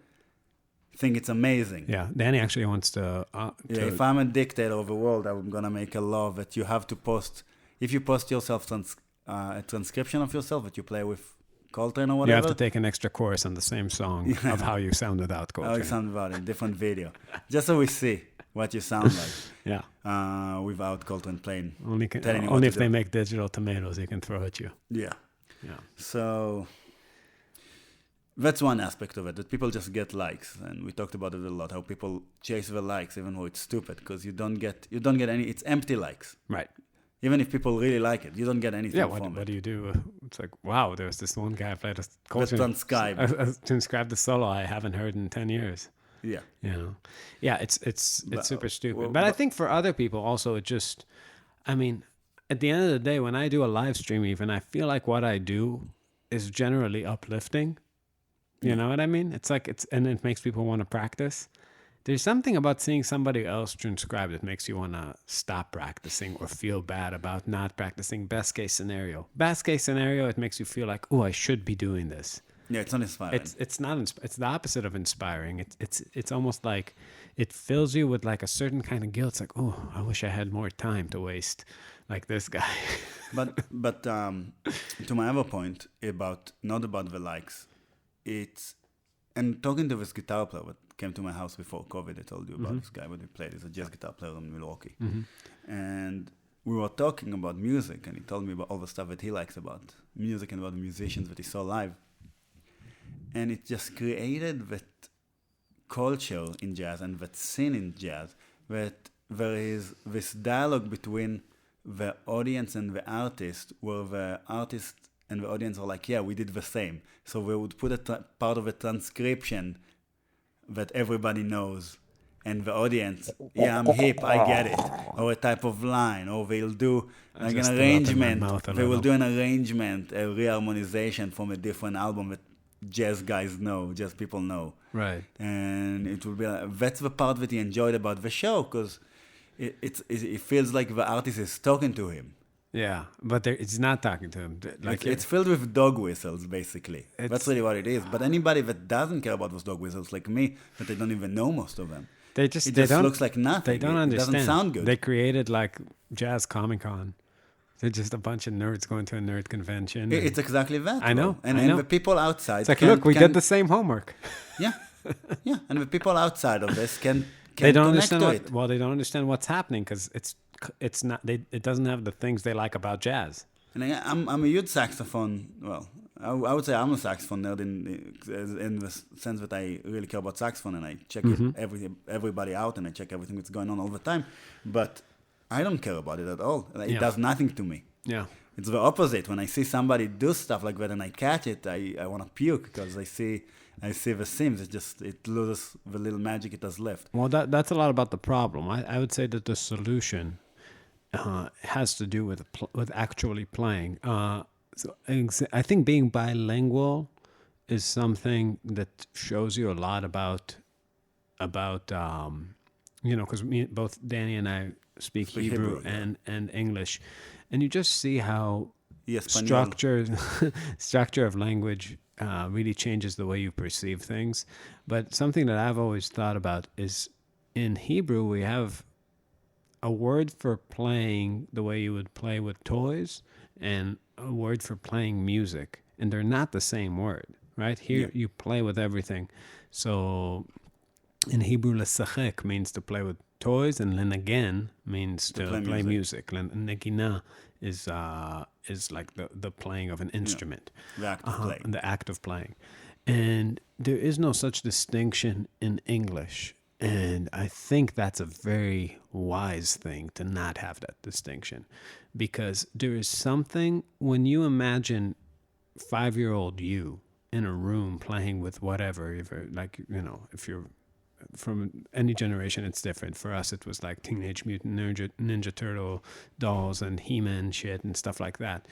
think it's amazing. Yeah, Dani actually wants to. If I'm a dictator of the world, I'm gonna make a law that you have to post. If you post yourself a transcription of yourself that you play with Coltrane or You whatever, have to take an extra course on the same song of how you sound without how you Coltrane. sound about it, different video, just so we see what you sound like Yeah, without Coltrane playing. only telling you what only to if they do. make digital tomatoes, he can throw at you. Yeah. Yeah, So that's one aspect of it, that people just get likes, and we talked about it a lot. How people chase the likes, even though it's stupid, because you don't get any. It's empty likes. right. Even if people really like it, you don't get anything Yeah, from what it. do you do? It's like, wow, there's this one guy played a But Coltrane. transcribe. Transcribe the solo I haven't heard in 10 years. Yeah. You know, yeah, it's But, super stupid. well, but I but- think for other people also, it just, I mean, at the end of the day, when I do a live stream, even I feel like what I do is generally uplifting. You know what I mean? It's like and it makes people want to practice. There's something about seeing somebody else transcribe that makes you want to stop practicing or feel bad about not practicing. Best case scenario, it makes you feel like, oh, I should be doing this. Yeah, it's not inspiring. It's not. It's the opposite of inspiring. It's almost like it fills you with like a certain kind of guilt. It's like, oh, I wish I had more time to waste, like this guy. But to my other point not about the likes, it's, and talking to this guitar player that came to my house before COVID, I told you about this guy that we played. He's a jazz guitar player in Milwaukee, and we were talking about music, and he told me about all the stuff that he likes about music and about the musicians that he saw live, and it just created that culture in jazz and that scene in jazz, that there is this dialogue between the audience and the artist, where the artist and the audience are like, yeah, we did the same. So we would put part of a transcription that everybody knows, and the audience, yeah, I'm hip, I get it, or a type of line, or they'll do like an just threw up in my arrangement. mouth a They will little. do an arrangement, a reharmonization from a different album that jazz guys know, jazz people know. Right. And it will be that's the part that he enjoyed about the show, because it feels like the artist is talking to him. Yeah, but it's not talking to him. Like It's filled with dog whistles, basically. It's- That's really what it is. But anybody that doesn't care about those dog whistles, like me, that I don't even know most of them, they it just just looks like nothing. They don't It understand. doesn't sound good. They created like Jazz Comic Con. They're just a bunch of nerds going to a nerd convention. It's exactly that. I know, bro. And, I know. and the people outside It's like, can, look, we can- did the same homework. Yeah, yeah. And the people outside of this can They don't connect understand to what. it. Well, they don't understand what's happening because it's not. It doesn't have the things they like about jazz. And I'm a huge saxophone. Well, I would say I'm a saxophone nerd in the sense that I really care about saxophone, and I check everybody out, and I check everything that's going on all the time. But I don't care about it at all. It Yeah. does nothing to me. Yeah. It's the opposite. When I see somebody do stuff like that and I catch it, I want to puke, because I see the seams. It loses the little magic it has left. Well, that's a lot about the problem. I would say that the solution has to do with actually playing. I think being bilingual is something that shows you a lot about because both Dani and I speak Hebrew Hebrew, and English, and you just see how Yes, structure of language really changes the way you perceive things. But something that I've always thought about is in Hebrew we have a word for playing the way you would play with toys and a word for playing music, and they're not the same word, right? Here you play with everything. So in Hebrew, lesachek means to play with toys, and lenagen means to play music. Negina is like the playing of an instrument. The act of playing. The act of playing. And there is no such distinction in English. And I think that's a very wise thing to not have that distinction, because there is something when you imagine 5-year-old you in a room playing with whatever, if you're, like, if you're from any generation, it's different. For us, it was like Teenage Mutant Ninja Turtle dolls and He-Man shit and stuff like that.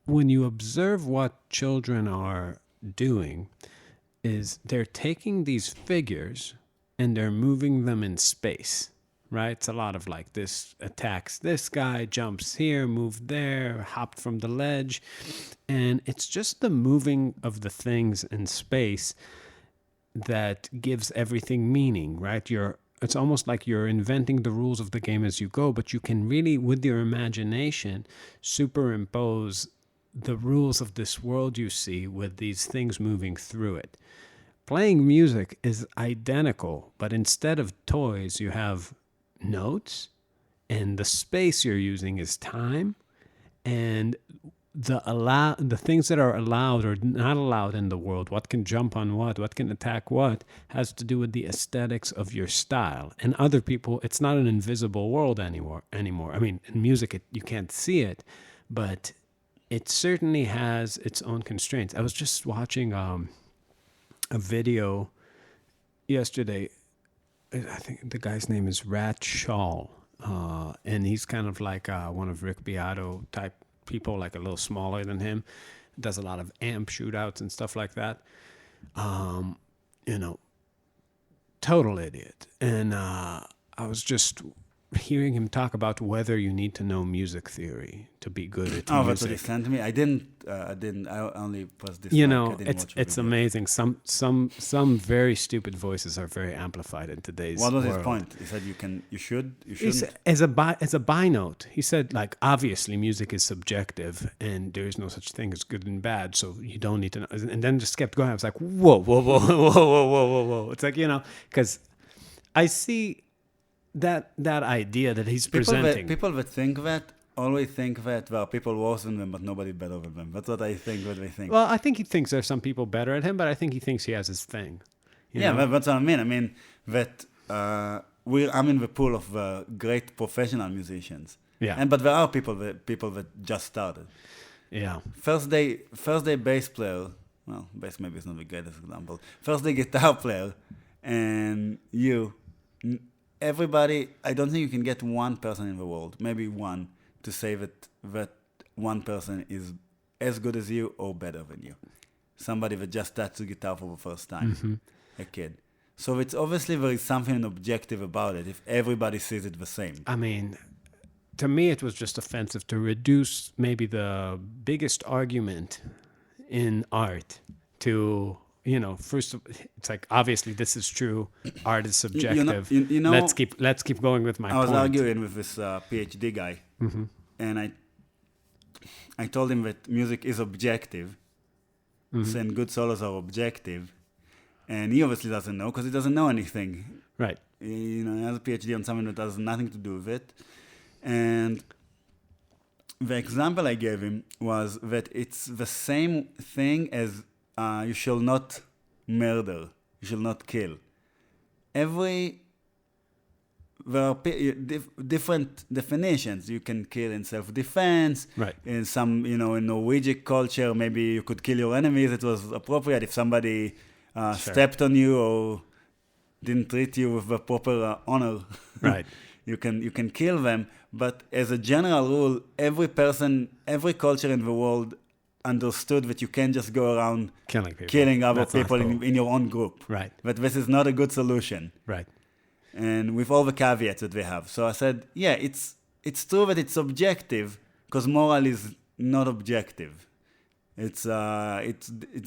When you observe what children are doing, is they're taking these figures and they're moving them in space, right? It's a lot of like, this attacks this guy, jumps here, moved there, hopped from the ledge. And it's just the moving of the things in space that gives everything meaning, right? It's almost like you're inventing the rules of the game as you go, but you can really, with your imagination, superimpose the rules of this world you see with these things moving through it. Playing music is identical, but instead of toys, you have notes, and the space you're using is time, and the things that are allowed or not allowed in the world, what can jump on what can attack what, has to do with the aesthetics of your style. And other people, it's not an invisible world anymore. I mean, in music, you can't see it, but it certainly has its own constraints. I was just watching a video yesterday. I think the guy's name is Rat Shaw, and he's kind of like one of Rick Beato type people, like a little smaller than him. Does a lot of amp shootouts and stuff like that. Total idiot. And I was just hearing him talk about whether you need to know music theory to be good at music. That's what he sent me. I didn't. I only pressed this. It's amazing. Some very stupid voices are very amplified in today's world. What was his point? He said you shouldn't. As a by note, he said, like, obviously music is subjective and there is no such thing as good and bad, so you don't need to know. And then just kept going. I was like, whoa. It's like, because I see that idea that he's presenting. People that think that always think that there are people worse than them, but nobody better than them. That's what I think. What they think. Well, I think he thinks there's some people better at him, but I think he thinks he has his thing. That's what I mean. I mean that I'm in the pool of great professional musicians. Yeah. But there are people that just started. Yeah. First day bass player. Well, bass maybe is not the greatest example. First day guitar player, and everybody. I don't think you can get one person in the world, maybe one, to say that one person is as good as you or better than you. Somebody that just touched the guitar for the first time, a kid. So it's obviously there is something objective about it if everybody sees it the same. I mean, to me, it was just offensive to reduce maybe the biggest argument in art to, first, it's like, obviously this is true. Art is subjective. Let's keep going with my point. I was arguing with this PhD guy, and I told him that music is objective, and good solos are objective, and he obviously doesn't know because he doesn't know anything. Right. He has a PhD on something that has nothing to do with it, and the example I gave him was that it's the same thing as you shall not murder, you shall not kill. There are different definitions. You can kill in self-defense. Right. In some, in Norwegian culture, maybe you could kill your enemies. It was appropriate if somebody stepped on you or didn't treat you with the proper honor. Right. You can kill them. But as a general rule, every culture in the world understood that you can't just go around killing other people in your own group. Right. That this is not a good solution. Right. And with all the caveats that we have. So I said, yeah, it's true that it's subjective because moral is not objective. It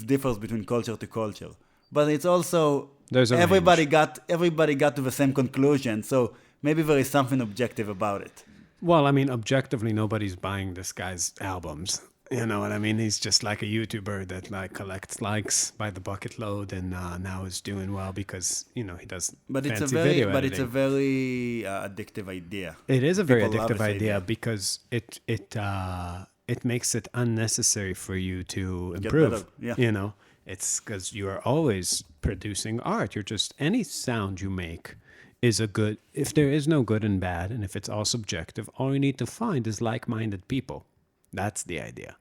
differs between culture to culture. But it's also everybody got to the same conclusion. So maybe there is something objective about it. Well, I mean, objectively, nobody's buying this guy's albums. You know what I mean? He's just like a YouTuber that like collects likes by the bucket load, and now is doing well because he does fancy video editing. But it's a very addictive idea. It is a very addictive idea because it makes it unnecessary for you to improve. Get better, yeah. It's because you are always producing art. You're just, any sound you make is a good, if there is no good and bad, and if it's all subjective, all you need to find is like minded people. That's the idea.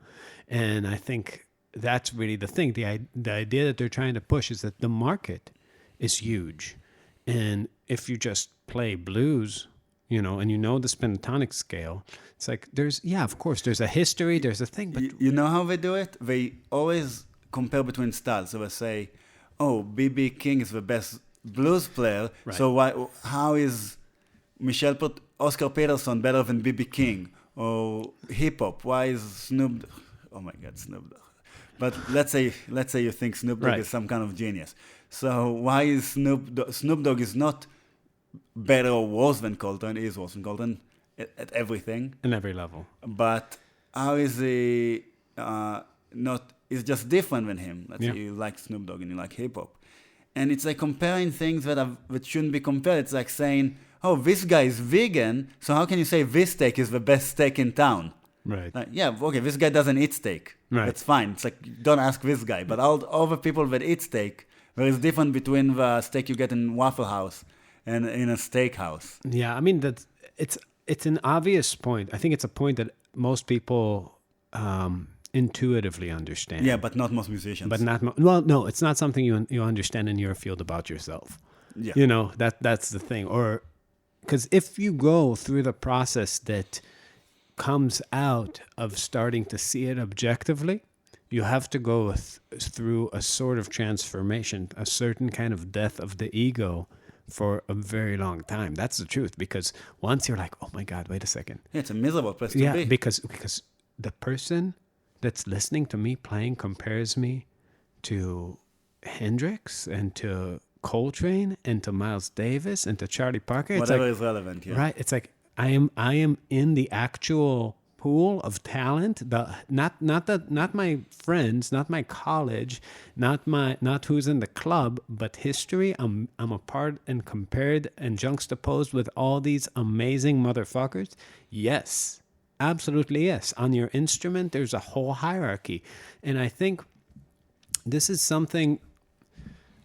And I think that's really the thing. The idea that they're trying to push is that the market is huge. And if you just play blues, and you know the pentatonic scale, it's like of course, there's a history, there's a thing. But you know how they do it? They always compare between styles. So they say, oh, B.B. King is the best blues player, Right. So how is Oscar Peterson better than B.B. King? Or hip-hop, why is Snoop... Oh my God, Snoop Dogg. But let's say you think Snoop Dogg Right. is some kind of genius. So why is Snoop Dogg is not better or worse than Coltrane? He is worse than Coltrane at everything. in every level. But how is he not... It's just different than him. Let's say you like Snoop Dogg and you like hip-hop. And it's like comparing things that shouldn't be compared. It's like saying, oh, this guy is vegan, so how can you say this steak is the best steak in town? Right. Like, yeah, okay, this guy doesn't eat steak. Right. That's fine. It's like, don't ask this guy. But all the people that eat steak, there is difference between the steak you get in Waffle House and in a steak house. Yeah, I mean, that it's an obvious point. I think it's a point that most people intuitively understand. Yeah, but not most musicians. But not well. No, it's not something you understand in your field about yourself. Yeah. That's the thing. Or because if you go through the process that comes out of starting to see it objectively, you have to go through a sort of transformation, a certain kind of death of the ego for a very long time. That's the truth. Because once you're like, oh my God, wait a second. Yeah, it's a miserable place to Yeah, be. because the person that's listening to me playing compares me to Hendrix and to Coltrane and to Miles Davis and to Charlie Parker. Whatever is relevant, yeah. Right. It's like I am in the actual pool of talent. Not my friends, not my college, not who's in the club, but history. I'm a part and compared and juxtaposed with all these amazing motherfuckers. Yes. Absolutely, yes. On your instrument, there's a whole hierarchy. And I think this is something,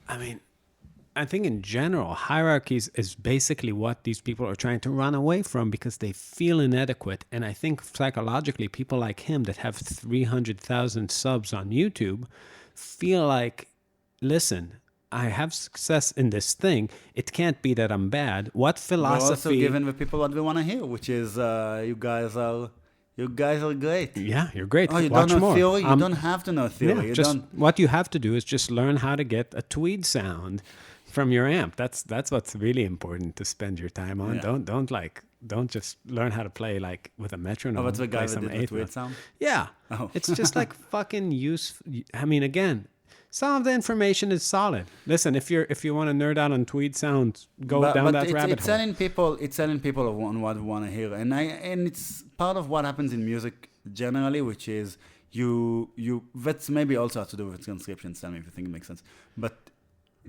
I think in general, hierarchies is basically what these people are trying to run away from because they feel inadequate. And I think psychologically, people like him that have 300,000 subs on YouTube feel like, listen, I have success in this thing. It can't be that I'm bad. What philosophy? We're also giving the people what they want to hear, which is you guys are great. Yeah, you're great. Oh, you Watch don't know more. theory? You don't have to know theory. Yeah, what you have to do is just learn how to get a tweed sound from your amp. That's what's really important to spend your time on. Yeah. Don't just learn how to play like with a metronome. Oh, that's the guy play that some did the eighth tweed note. sound? Yeah. Oh. It's just like fucking again, some of the information is solid. Listen, if you want to nerd out on tweed sounds, go down that rabbit hole. It's telling people on what they want to hear, and it's part of what happens in music generally, which is you that's maybe also has to do with transcription. Tell me if you think it makes sense, but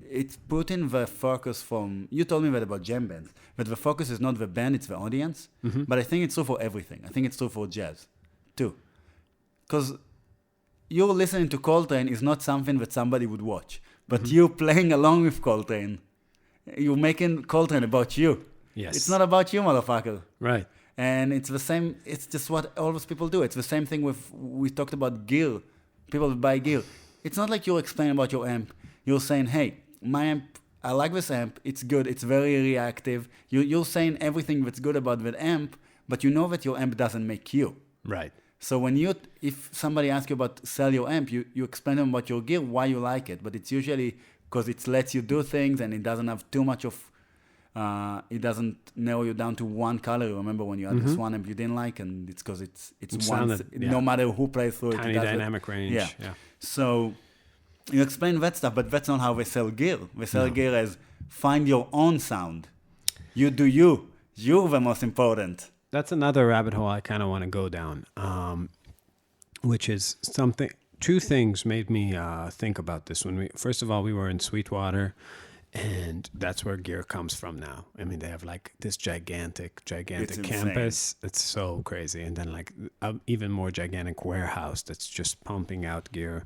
it's putting the focus from... You told me that about jam bands, but the focus is not the band, it's the audience. Mm-hmm. But I think it's true for everything. I think it's true for jazz, too. Because you listening to Coltrane is not something that somebody would watch. But Mm-hmm. you playing along with Coltrane, you're making Coltrane about you. Yes. It's not about you, motherfucker. Right. And it's the same... It's just what all those people do. It's the same thing with... We talked about gear. People buy gear. It's not like you're explaining about your amp. You're saying, hey... My amp, I like this amp. It's good. It's very reactive. You're saying everything that's good about that amp, but you know that your amp doesn't make you. Right. So if somebody asks you about sell your amp, you explain them about your gear, why you like it. But it's usually because it lets you do things and it doesn't have too much of, it doesn't narrow you down to one color. Remember when you had this one amp you didn't like, and it's because it's one, sounded, no matter who plays through it. Tiny dynamic range. Yeah. Yeah. So you explain that stuff, but that's not how they sell gear. They sell gear as find your own sound. You do you. You're the most important. That's another rabbit hole I kind of want to go down, which is something... Two things made me think about this. First of all, we were in Sweetwater, and that's where gear comes from now. I mean, they have like this gigantic It's campus. It's so crazy. And then like even more gigantic warehouse that's just pumping out gear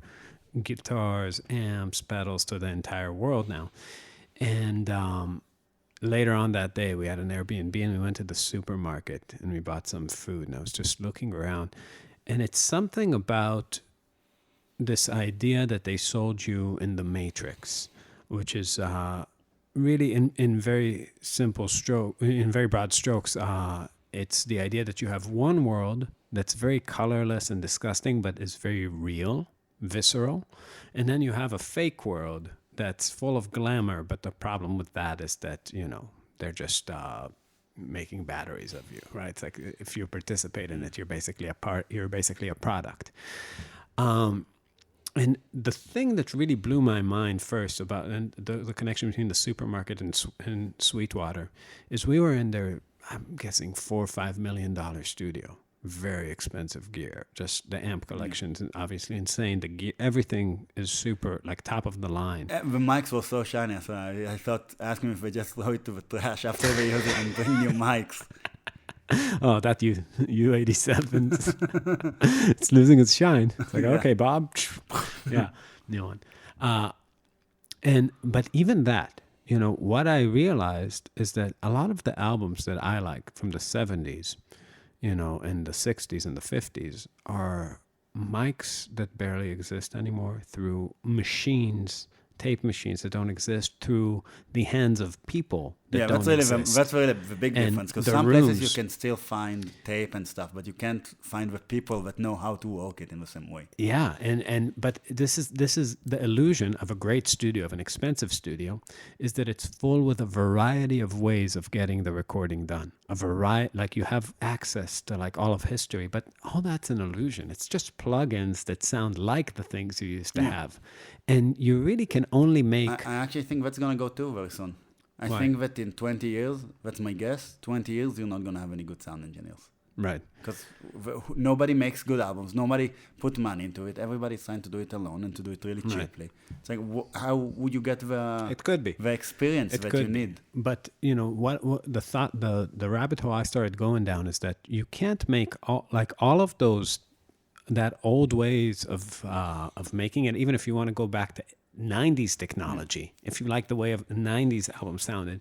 guitars, amps, pedals to the entire world now. And later on that day, we had an Airbnb and we went to the supermarket and we bought some food. And I was just looking around. And it's something about this idea that they sold you in the Matrix, which is really in very simple stroke, in very broad strokes, it's the idea that you have one world that's very colorless and disgusting, but is very real, visceral. And then you have a fake world that's full of glamour. But the problem with that is that, they're just making batteries of you, right? It's like if you participate in it, you're basically a product. And the thing that really blew my mind first about and the connection between the supermarket and Sweetwater is we were in their, I'm guessing, $4 or $5 million studio. Very expensive gear. Just the amp collections, obviously insane. The gear, everything is super, like top of the line. The mics were so shiny, so I thought, asking if we just throw it to the trash after we use it and bring new mics. Oh, that U87. It's losing its shine. It's like, okay, Bob. Yeah, new one. But even that, what I realized is that a lot of the albums that I like from the 70s, and the 60s and the 50s are mics that barely exist anymore through machines, tape machines that don't exist, through the hands of people that don't exist. That's really the big difference, because some places you can still find tape and stuff, but you can't find the people that know how to work it in the same way. Yeah, but this is the illusion of a great studio, of an expensive studio, is that it's full with a variety of ways of getting the recording done. Like you have access to like all of history, but all that's an illusion. It's just plugins that sound like the things you used to have. And you really can only make... I actually think that's going to go too very soon. I think that in 20 years, that's my guess, 20 years, you're not going to have any good sound engineers. Right. Because nobody makes good albums. Nobody put money into it. Everybody's trying to do it alone and to do it really cheaply. It's like, how would you get the experience that you need? But, what the rabbit hole I started going down is that you can't make all of those, that old ways of making it, even if you want to go back to 90s technology, if you like the way of 90s album sounded,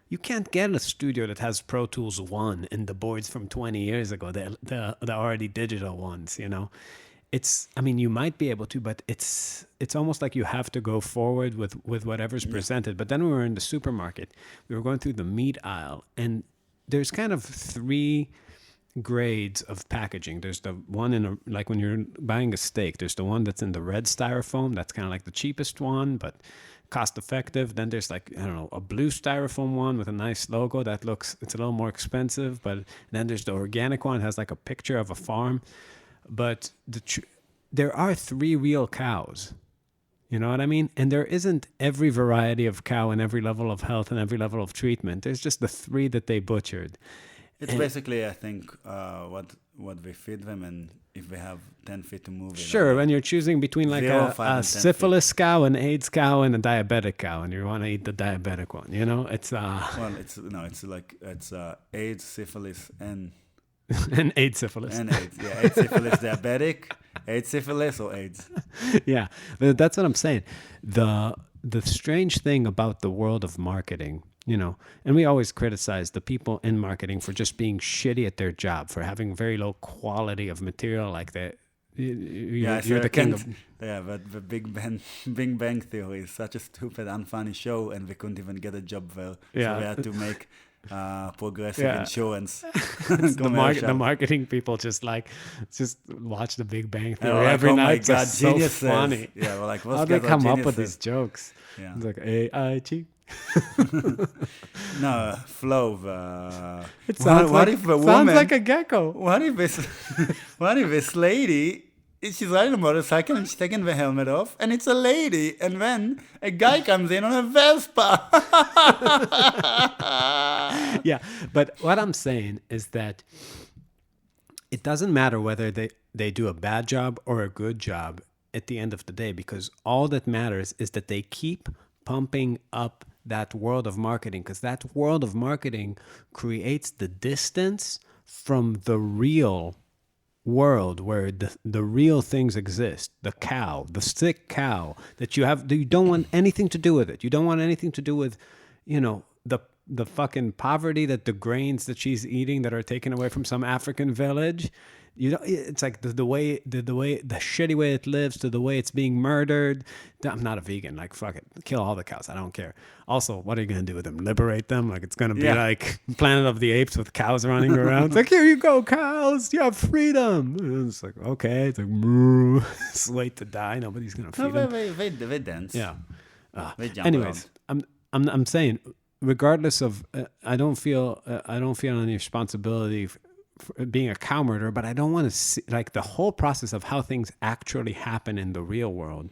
you can't get a studio that has Pro Tools 1 and the boards from 20 years ago, the already digital ones, you might be able to, but it's almost like you have to go forward with whatever's presented. But then we were in the supermarket, we were going through the meat aisle, and there's kind of three grades of packaging. There's the one like when you're buying a steak, there's the one that's in the red styrofoam. That's kind of like the cheapest one, but cost effective. Then there's like, I don't know, a blue styrofoam one with a nice logo it's a little more expensive. But then there's the organic one. It has like a picture of a farm. But there are three real cows. You know what I mean? And there isn't every variety of cow and every level of health and every level of treatment. There's just the three that they butchered. It's basically, I think, what they feed them, and if they have 10 feet to move. Sure, when you're choosing between like a syphilis cow, an AIDS cow, and a diabetic cow, and you want to eat the diabetic one, it's it's AIDS, syphilis, and and AIDS syphilis. And AIDS, yeah, AIDS syphilis diabetic, AIDS syphilis or AIDS. Yeah, but that's what I'm saying. The strange thing about the world of marketing, and we always criticize the people in marketing for just being shitty at their job, for having very low quality of material, like that. You're the king of... Yeah, but the Big Bang Theory is such a stupid, unfunny show, and we couldn't even get a job there. Yeah. So we had to make progressive insurance. The marketing people just watch the Big Bang Theory every night. It's so funny. Yeah, we're like, how do they come up with these jokes? Yeah. It's like AIG. No, flow. It sounds like a gecko. What if this lady, she's riding a motorcycle and she's taking the helmet off, and it's a lady, and then a guy comes in on a Vespa. Yeah, but what I'm saying is that it doesn't matter whether they do a bad job or a good job at the end of the day, because all that matters is that they keep pumping up that world of marketing, because that world of marketing creates the distance from the real world where the real things exist, the cow, the sick cow that you don't want anything to do with it. You don't want anything to do with, the fucking poverty that the grains that she's eating that are taken away from some African village. It's like the shitty way it lives to the way it's being murdered. I'm not a vegan. Like, fuck it, kill all the cows. I don't care. Also, what are you gonna do with them? Liberate them? Like, it's gonna be like Planet of the Apes with cows running around. It's like, here you go, cows. You have freedom. And it's like, okay. It's like, moo. Just wait to die. Nobody's gonna feed them. They dance. Yeah. They jump Anyways, around. I'm saying, regardless of, I don't feel any responsibility for being a cow murderer, but I don't want to see, like, the whole process of how things actually happen in the real world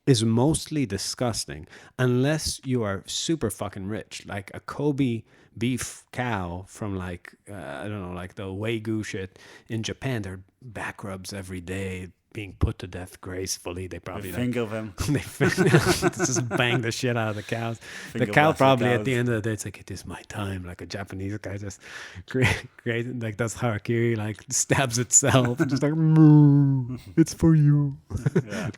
is mostly disgusting unless you are super fucking rich, like a Kobe beef cow from like I don't know, like the Wagyu shit in Japan. They're back rubs every day, being put to death gracefully. They probably finger them. they just bang the shit out of the cows. The cow probably at the end of the day, it's like, it is my time. Like a Japanese guy just like does harakiri, like stabs itself, just like, moo, it's for you.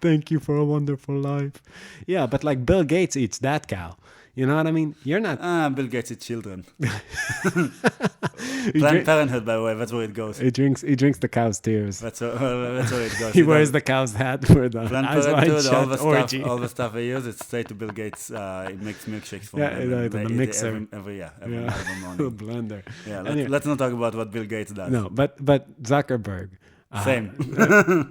Thank you for a wonderful life. Yeah, but like Bill Gates eats that cow. You know what I mean? You're not. Bill Gates' children. Planned Parenthood, by the way, that's where it goes. He drinks the cow's tears. That's where it goes. He wears the cow's hat for the Planned eyes wide Parenthood, shut orgy. all the stuff he uses, it's straight to Bill Gates. He makes milkshakes for the mixer. Every A morning. blender. Yeah, Anyway. let's not talk about what Bill Gates does. No, but Zuckerberg. Same.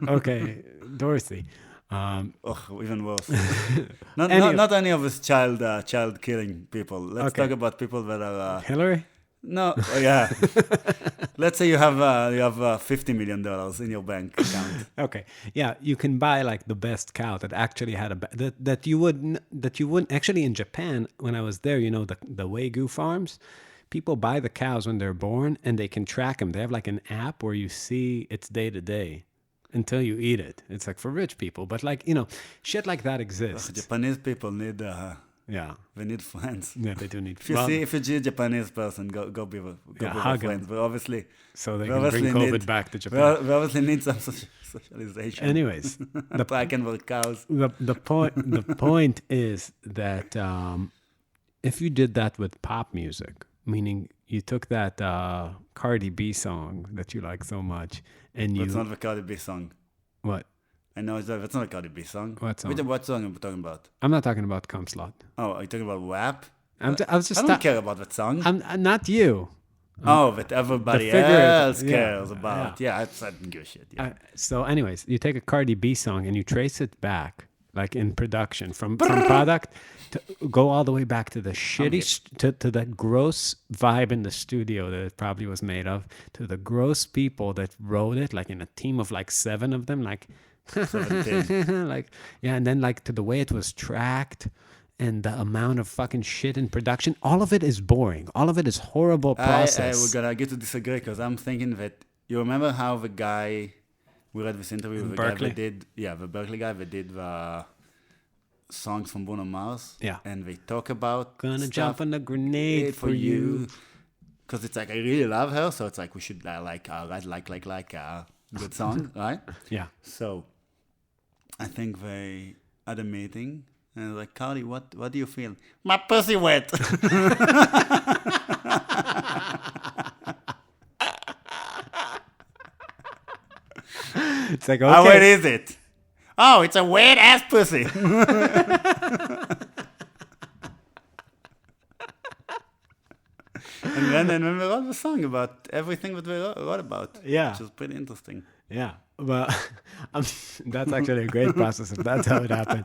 Okay, Dorsey. Even worse. Not any of his child killing people. Let's talk about people that are Hillary. No, yeah. Let's say you have $50 million in your bank account. Okay, yeah, you can buy like the best cow that actually had that you wouldn't actually in Japan when I was there. The Wagyu farms. People buy the cows when they're born and they can track them. They have like an app where you see its day to day until you eat it. It's like for rich people, but like, shit like that exists. Japanese people need they need friends. Yeah, they do need friends. If you see a Japanese person, go be with friends. But obviously, so they can bring COVID back to Japan. We obviously need some socialization. Anyways, tracking with cows. The point is that if you did that with pop music, meaning you took that Cardi B song that you like so much, and That's not the Cardi B song. What? I know that's not a Cardi B song. What song? What song are we talking about? I'm not talking about Cum Slut. Oh, are you talking about rap? I don't care about that song. I'm not you. But everybody else cares about. Yeah, I don't give a shit. Yeah. So anyways, you take a Cardi B song and you trace it back, like in production, from product to go all the way back to the shitty, to the gross vibe in the studio that it probably was made of, to the gross people that wrote it, like in a team of like 7 of them, like, 17. like, yeah, and then like to the way it was tracked and the amount of fucking shit in production. All of it is boring. All of it is horrible process. We're gonna get to disagree because I'm thinking that you remember how the guy we read this interview with the Berkeley? guy that did the Berkeley guy that did the songs from Bruno Mars. Yeah. And they talk about Gonna jump on a grenade for you. Because it's like I really love her, so it's like we should like good song, right? Yeah. So I think they at a meeting and like, Cardi, what do you feel? My pussy wet. It's like, okay. Oh, what is it? Oh, it's a wet ass pussy. And then we wrote the song about everything that we wrote about. Yeah. Which is pretty interesting. Yeah. Well, that's actually a great process if that's how it happened.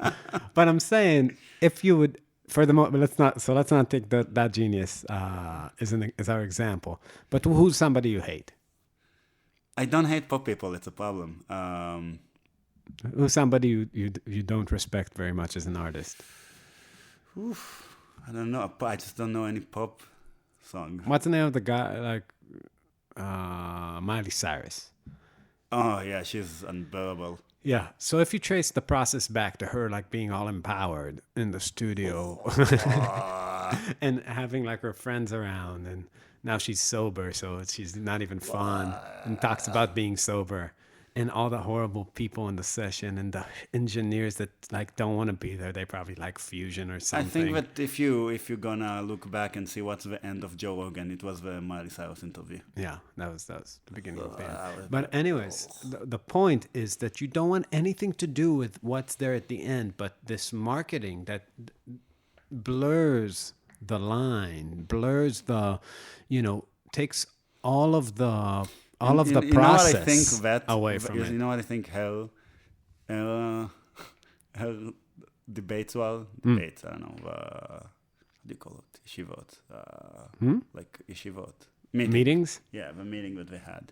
But I'm saying, if you would, for the moment, let's not take that genius as our example. But who's somebody you hate? I don't hate pop people. It's a problem. Who's somebody you don't respect very much as an artist? I don't know. I just don't know any pop song. What's the name of the guy? Like Miley Cyrus. Oh yeah, she's unbearable. Yeah. So if you trace the process back to her, like being all empowered in the studio. and having like her friends around, and now she's sober, so she's not even fun, and talks about being sober. And all the horrible people in the session and the engineers that like don't want to be there. They probably like fusion or I something. think that if you're gonna look back and see what's the end of Joe Rogan, it was the Miley Cyrus interview. Yeah, that was the beginning of the end. But anyways, the point is that you don't want anything to do with what's there at the end, but this marketing that blurs the line, blurs the, takes all of the process You know what I think away from it. You know what I think her debates were? Debates, I don't know. What do you call it? Yeshivot. Like yeshivot. Meetings? Yeah, the meeting that they had.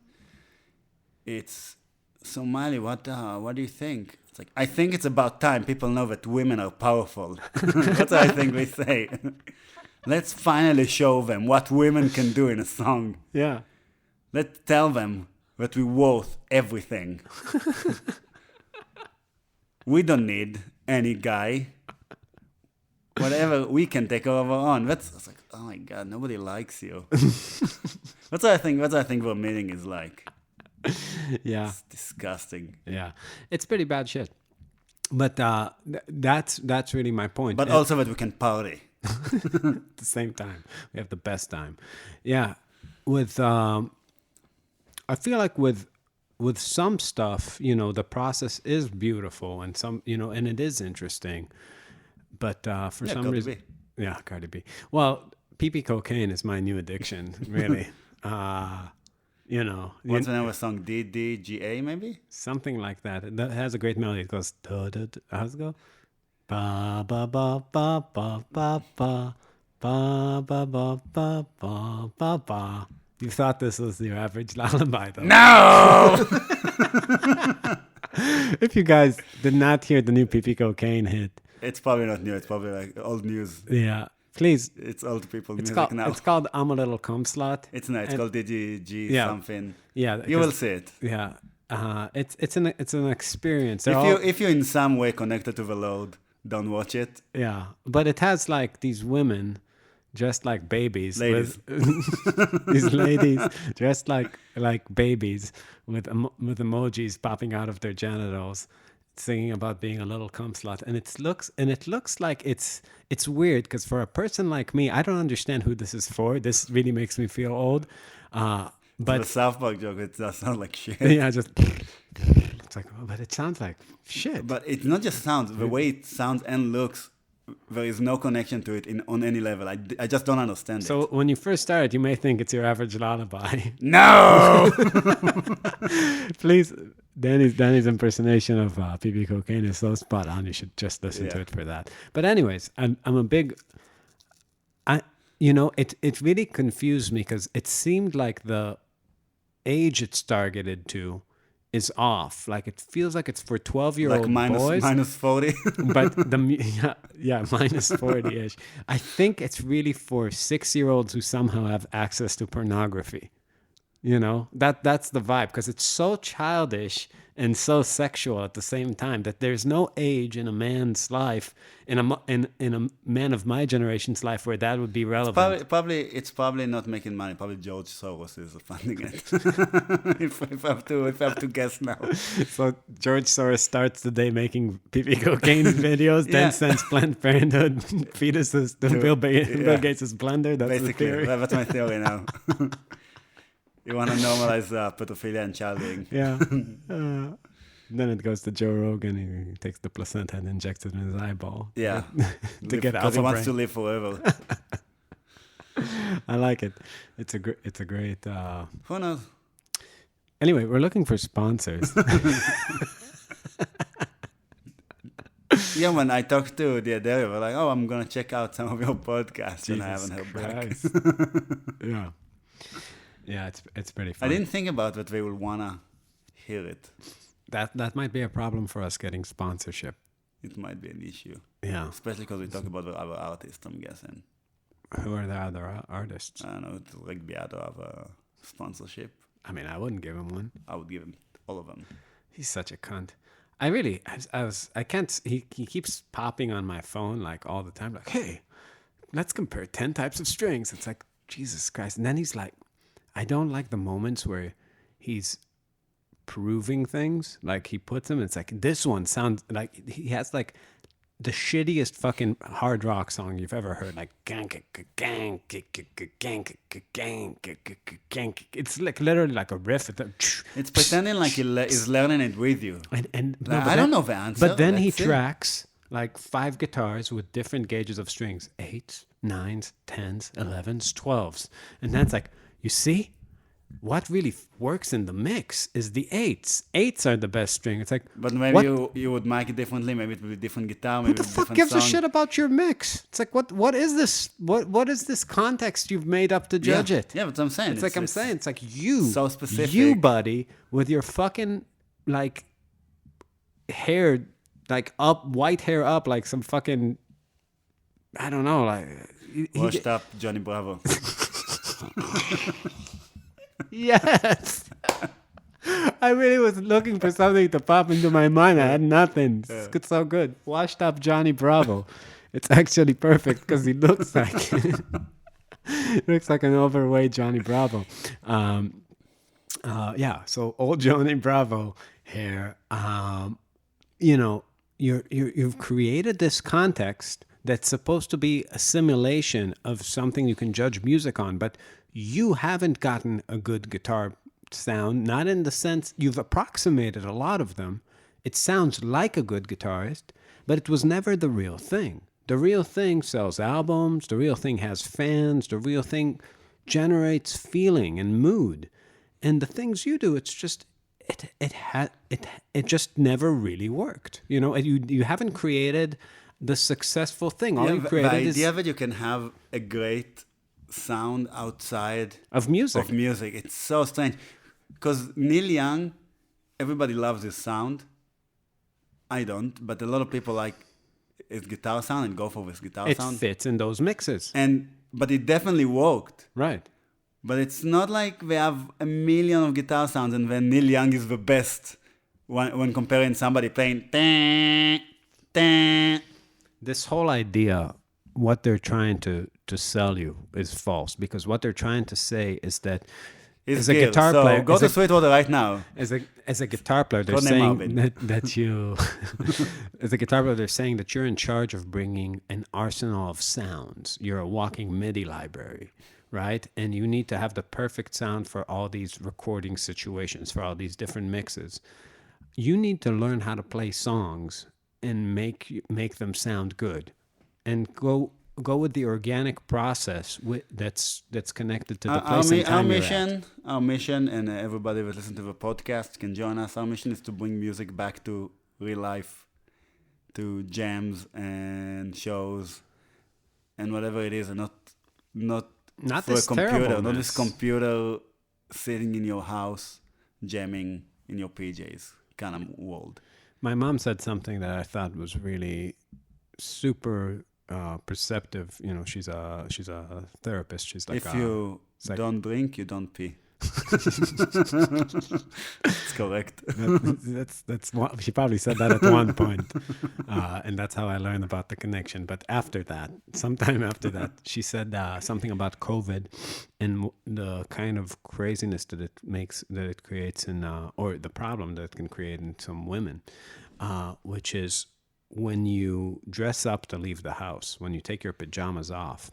It's, so Miley, what do you think? It's like, I think it's about time people know that women are powerful. That's what I think they say. Let's finally show them what women can do in a song. Yeah. Let's tell them that we're worth everything. We don't need any guy. Whatever we can take over on. It's like, oh my God, nobody likes you. That's what I think the meeting is like. Yeah. It's disgusting. Yeah. It's pretty bad shit. But that's really my point. But also that we can party. At the same time. We have the best time. Yeah. With I feel like with some stuff, the process is beautiful and some, and it is interesting. But for some Cardi reason, B. yeah, Cardi B. Well, ppcocaine is my new addiction, really. What's the name of the song? DDGA maybe? Something like that. That has a great melody. It goes, how's it go? Ba ba ba ba ba ba ba ba ba ba ba ba ba ba. You thought this was your average lullaby, though. No! If you guys did not hear the new ppcocaine hit, It's probably not new. It's probably like old news. yeah, please. It's old people It's music now. It's called I'm a Little Cum Slut. It's called DDG Yeah. something. Yeah, You will see it. Yeah, it's an experience. If you're in some way connected to the Lord, don't watch it. Yeah, but it has like these women dressed like babies. Ladies. These ladies dressed like babies with emojis popping out of their genitals, singing about being a little cum slut, and it looks like it's weird because for a person like me, I don't understand who this is for. This really makes me feel old. But The South Park joke, it does sound like shit. yeah, just it's like, but it sounds like shit. But it's not just sounds. The way it sounds and looks, there is no connection to it on any level. I just don't understand it. So when you first start, you may think it's your average lullaby. No! Please, Dani's impersonation of ppcocaine is so spot on. You should just listen to it for that. But anyways, I'm a big. It really confused me because it seemed like the age it's targeted to is off. Like it feels like it's for 12-year-old boys. Minus 40. But minus 40-ish. I think it's really for 6-year-olds who somehow have access to pornography. That's the vibe because it's so childish and so sexual at the same time that there's no age in a man's life, in a man of my generation's life where that would be relevant. It's probably not making money. Probably George Soros is funding it. if I have to guess now. So George Soros starts the day making ppcocaine videos, then sends Planned Parenthood fetuses to Bill Gates' blender. That's basically the theory. That's my theory now. You want to normalize pedophilia and childing. Yeah. Then it goes to Joe Rogan. He takes the placenta and injects it in his eyeball. Yeah. To get out. Because he wants to live forever. I like it. It's a great. Who knows? Anyway, we're looking for sponsors. Yeah, when I talked to the other, they were like, "Oh, I'm gonna check out some of your podcasts," and I haven't heard back. Yeah. Yeah, it's pretty fun. I didn't think about that they would wanna hear it. That might be a problem for us getting sponsorship. It might be an issue. Yeah. Especially because we talk about the other artists, I'm guessing. Who are the other artists? I don't know, to like be out of a sponsorship. I mean, I wouldn't give him one. I would give him all of them. He's such a cunt. I can't, he keeps popping on my phone like all the time. Like, hey, let's compare 10 types of strings. It's like, Jesus Christ. And then he's like, I don't like the moments where he's proving things. Like he puts them, it's like, this one sounds like he has like the shittiest fucking hard rock song you've ever heard. Like, it's like literally like a riff. It's pretending like he's learning it with you. And Like, I don't know the answer. But then he That's it. tracks like 5 guitars with different gauges of strings, 8s, 9s, 10s, 11s, 12s. And that's like, you see, what really works in the mix is the 8s. 8s are the best string. It's like, But maybe you would make it differently. Maybe it would be different guitar. Maybe who the with fuck different gives song. a shit about your mix? It's like, what is this? What is this context you've made up to judge it? Yeah, that's what I'm saying. It's like I'm saying, it's like you, so specific. you buddy, with your fucking like hair, like up, white hair up, like some fucking, I don't know, like Washed up Johnny Bravo. Yes. I really was looking for something to pop into my mind. I had nothing. It's so good. Washed up Johnny Bravo. It's actually perfect because he looks like looks like an overweight Johnny Bravo. Yeah. So old Johnny Bravo hair. You know, you've created this context that's supposed to be a simulation of something you can judge music on, but you haven't gotten a good guitar sound, not in the sense you've approximated a lot of them. It sounds like a good guitarist, but it was never the real thing. The real thing sells albums, the real thing has fans, the real thing generates feeling and mood. And the things you do, it's just it just never really worked. You know, you haven't created the successful thing. All you created the is idea that you can have a great sound outside of music. It's so strange. Because Neil Young, everybody loves his sound. I don't, but a lot of people like his guitar sound and go for his guitar It sound. fits in those mixes. But it definitely worked. Right. But it's not like we have a million of guitar sounds and then Neil Young is the best when comparing somebody playing. This whole idea, what they're trying to sell you is false, because what they're trying to say is that as a guitar player, go to Sweetwater right now. As a guitar player, they're Codename saying Marbin. that you, as a guitar player, they're saying that you're in charge of bringing an arsenal of sounds. You're a walking MIDI library, right? And you need to have the perfect sound for all these recording situations, for all these different mixes. You need to learn how to play songs and make them sound good, and go with the organic process that's connected to the place and time you're at. Our mission, and everybody that listens to the podcast can join us. Our mission is to bring music back to real life, to jams and shows, and whatever it is, and not for a computer, not this computer sitting in your house jamming in your PJs kind of world. My mom said something that I thought was really super perceptive. You know, she's a therapist. She's like, if you don't drink, you don't pee. It's correct. That's what she probably said that at one point, and that's how I learned about the connection. But after that, sometime after that, she said something about COVID and the kind of craziness that it creates in, or the problem that it can create in some women, which is when you dress up to leave the house, when you take your pajamas off,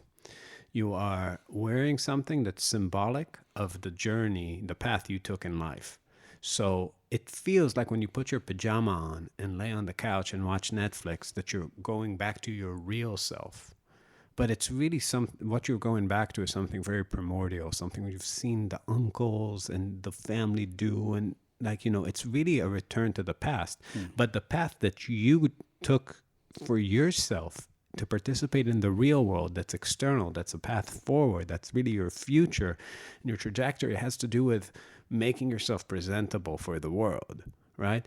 you are wearing something that's symbolic of the journey, the path you took in life. So it feels like when you put your pajama on and lay on the couch and watch Netflix that you're going back to your real self. But it's really what you're going back to is something very primordial, something you've seen the uncles and the family do. And like, you know, it's really a return to the past. But the path that you took for yourself to participate in the real world, that's external, that's a path forward, that's really your future, and your trajectory has to do with making yourself presentable for the world, right?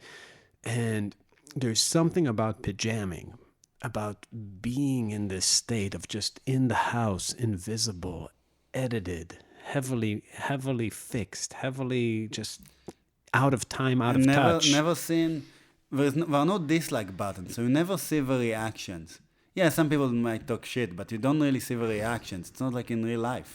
And there's something about pajamming, about being in this state of just in the house, invisible, edited, heavily fixed, heavily just out of time, out of touch. Never seen, there are no dislike buttons, so you never see the reactions. yeah, some people might talk shit, but you don't really see the reactions. It's not like in real life.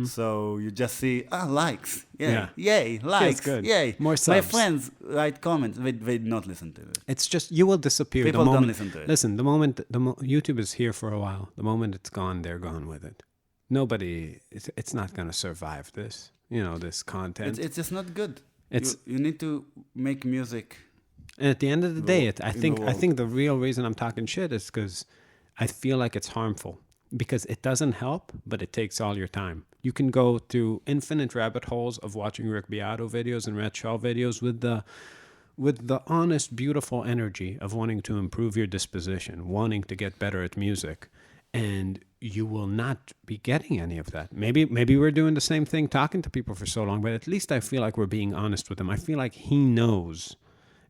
So you just see, likes. Yay, yay, likes. good. Yay. More My subs. friends write comments. They not listen to it. It's just, you will disappear People the moment. don't listen to it. Listen, the moment, YouTube is here for a while. The moment it's gone, they're gone with it. Nobody, it's not going to survive this, this content. It's just not good. It's you need to make music. And at the end of the day, I the think world. the real reason I'm talking shit is because I feel like it's harmful, because it doesn't help, but it takes all your time. You can go through infinite rabbit holes of watching Rick Beato videos and Red Shaw videos with the honest, beautiful energy of wanting to improve your disposition, wanting to get better at music, and you will not be getting any of that. Maybe we're doing the same thing, talking to people for so long, but at least I feel like we're being honest with him. I feel like he knows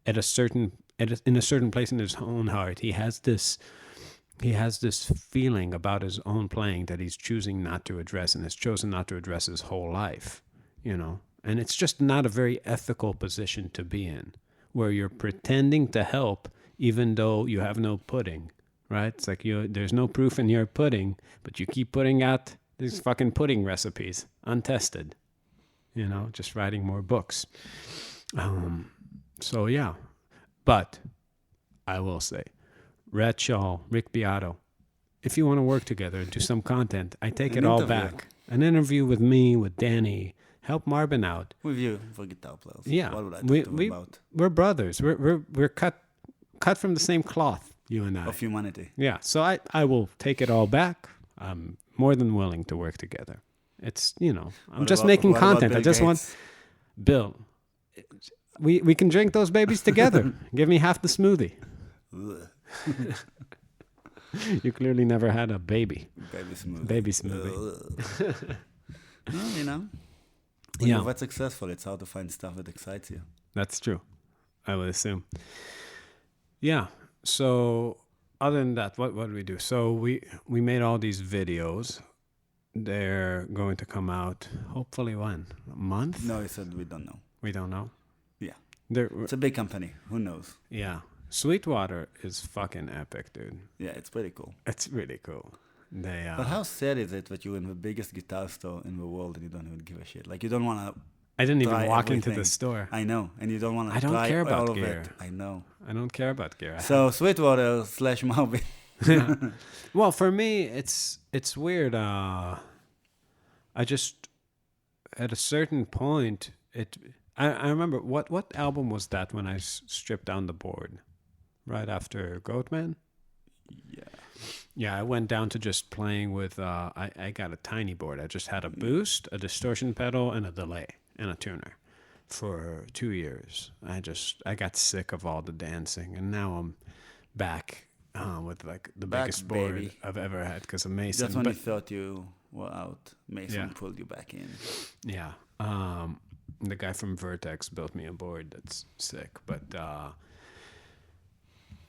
in a certain place in his own heart, he has this feeling about his own playing that he's choosing not to address, and has chosen not to address his whole life, and it's just not a very ethical position to be in, where you're pretending to help even though you have no pudding, right? It's like there's no proof in your pudding, but you keep putting out these fucking pudding recipes untested, just writing more books. So yeah, but I will say, Red Shaw, Rick Beato, if you want to work together and do some content, I take it all interview. back. An interview with me, with Dani, help Marbin out. With you for guitar players. Yeah, What would I talk to them about? we're brothers. We're cut from the same cloth, you and I. Of humanity. Yeah, so I will take it all back. I'm more than willing to work together. It's, I'm just making content. I just want Bill. We can drink those babies together. Give me half the smoothie. You clearly never had a baby. Baby smoothie. Well, when Yeah. you're that successful, it's hard to find stuff that excites you. That's true, I would assume. Yeah. So other than that, what did we do? So we made all these videos. They're going to come out hopefully when? A month? No, he said we don't know. We don't know. Yeah. They're, It's a big company. Who knows? yeah. Sweetwater is fucking epic, dude. Yeah, it's pretty cool. It's really cool. They But how sad is it that you're in the biggest guitar store in the world and you don't even give a shit? Like, you don't want to... I didn't even try walk into everything. the store. I know. And you don't want to I don't try care about all of gear. it. I know. I don't care about gear. So, Sweetwater / Marbin. Yeah. Well, for me, it's weird. I just at a certain point, I remember what album was that when I stripped down the board, right after Goatman. Yeah. Yeah, I went down to just playing with. I got a tiny board. I just had a boost, a distortion pedal, and a delay and a tuner for 2 years. I got sick of all the dancing, and now I'm back with like the Back, biggest board baby. I've ever had because of Mason. That's when But you thought you were out. Mason Yeah. pulled you back in. yeah, the guy from Vertex built me a board that's sick. But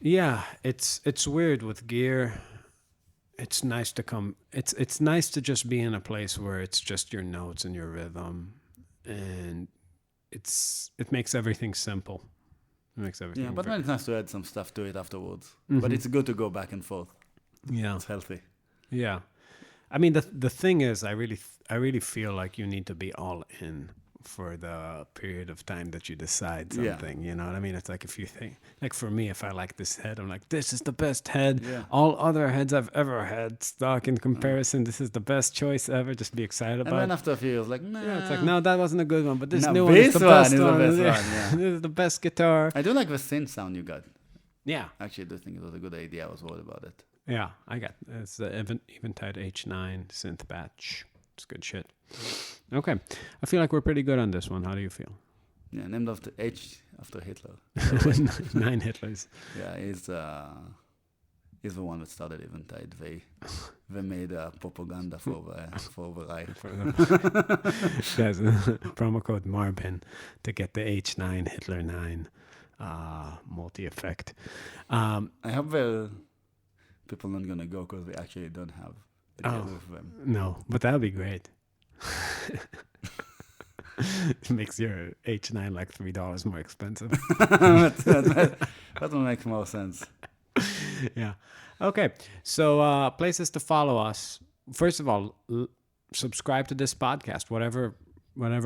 yeah, it's weird with gear. It's nice to come. It's nice to just be in a place where it's just your notes and your rhythm, and it makes everything simple. It makes everything. Yeah, but very- then it's nice to add some stuff to it afterwards. Mhm. But it's good to go back and forth. yeah, It's healthy. yeah. I mean, the thing is, I really feel like you need to be all in for the period of time that you decide Yeah. something. You know what I mean? It's like if you think, like for me, if I like this head, I'm like, this is the best head. Yeah. All other heads I've ever had stock in comparison. This is the best choice ever. Just be excited And about. then after a few years, like, nah. Yeah, it's like, no, that wasn't a good one, but this No, new one is this the one best is the one. best Yeah. one, yeah. This is the best guitar. I do like the synth sound you got. Yeah, Actually, I do think it was a good idea. I was worried about it. yeah, I got it's the Eventide H9 synth batch. It's good shit. Okay, I feel like we're pretty good on this one. How do you feel? Yeah, named after after Hitler. 9 Hitlers. Yeah, he's the one that started Eventide. They made propaganda for the right. Guys, promo code Marbin to get the H9 Hitler 9 multi-effect. I hope people not gonna go because we actually don't have the deal with them. No, but that would be great. It makes your H9 like $3 more expensive. that will make more sense. Yeah. Okay. So places to follow us. First of all, subscribe to this podcast, whatever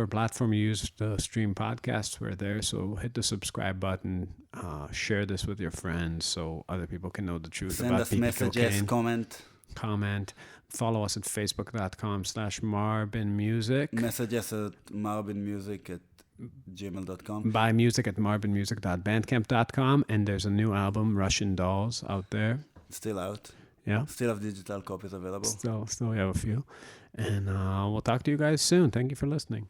platform you use to stream podcasts. We're there. So hit the subscribe button. Share this with your friends so other people can know the truth Send about us PP messages, cocaine. comment. Follow us at facebook.com/marbinmusic. Message us at marbinmusic@gmail.com. Buy music at marbinmusic.bandcamp.com. And there's a new album, Russian Dolls, out there. Still out. Yeah. Still have digital copies available. Still we have a few. And we'll talk to you guys soon. Thank you for listening.